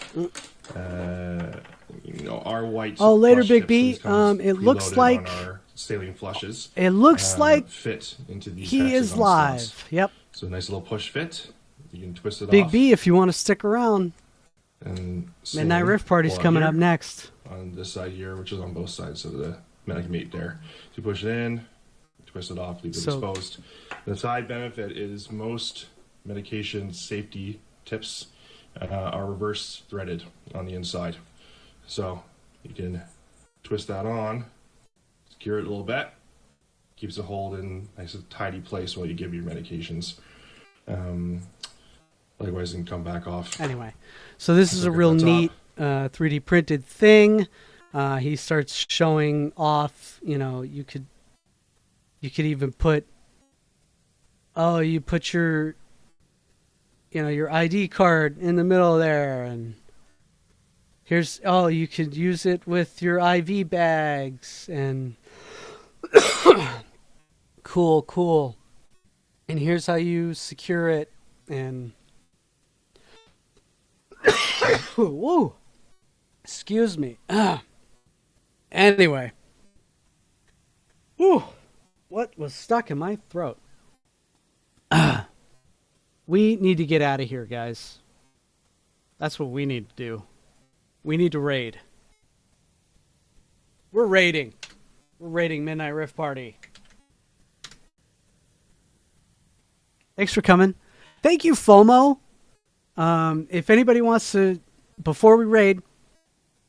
our white. Oh, later, flush Big tips, B. these comes It looks preloaded like on our saline flushes. it looks like fit into these he is hexagon live. studs. Yep. So a nice little push fit. You can twist it Big off. B, if you want to stick around. And Midnight same Rift Party's plug coming here up next. on this side here, which is on both sides of the medic mate there. So you push it in, twist it off, leave it exposed. The side benefit is most medication safety tips are reverse threaded on the inside. So you can twist that on, secure it a little bit, keeps it hold in a nice tidy place while you give your medications. Otherwise, it can come back off. Anyway, so this is a real neat 3D printed thing. He starts showing off. You know, you could even put. Oh, you put your. You know, your ID card in the middle there, and here's. Oh, you could use it with your IV bags, and cool. And here's how you secure it, and. Whoa. Excuse me. Anyway. Whew. What was stuck in my throat? We need to get out of here, guys. That's what we need to do. We need to raid. We're raiding. We're raiding Midnight Rift Party. Thanks for coming. Thank you, FOMO. If anybody wants to, before we raid,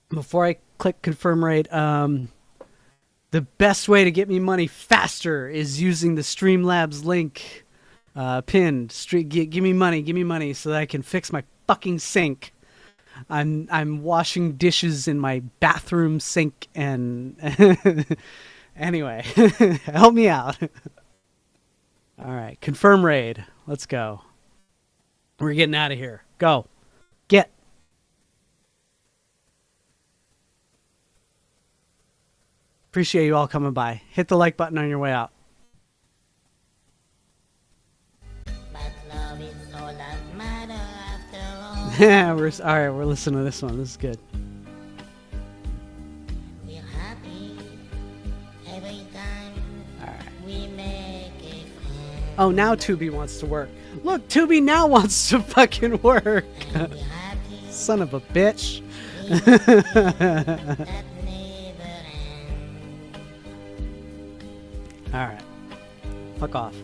before I click confirm raid, the best way to get me money faster is using the Streamlabs link pinned. Give me money so that I can fix my fucking sink. I'm washing dishes in my bathroom sink, and anyway, help me out. All right, confirm raid. Let's go. We're getting out of here. Go. Get. Appreciate you all coming by. Hit the like button on your way out. Yeah, all right. We're listening to this one. This is good. All right. Oh, now Tubi wants to work. Look, Tubi now wants to fucking work. Son of a bitch. All right. Fuck off.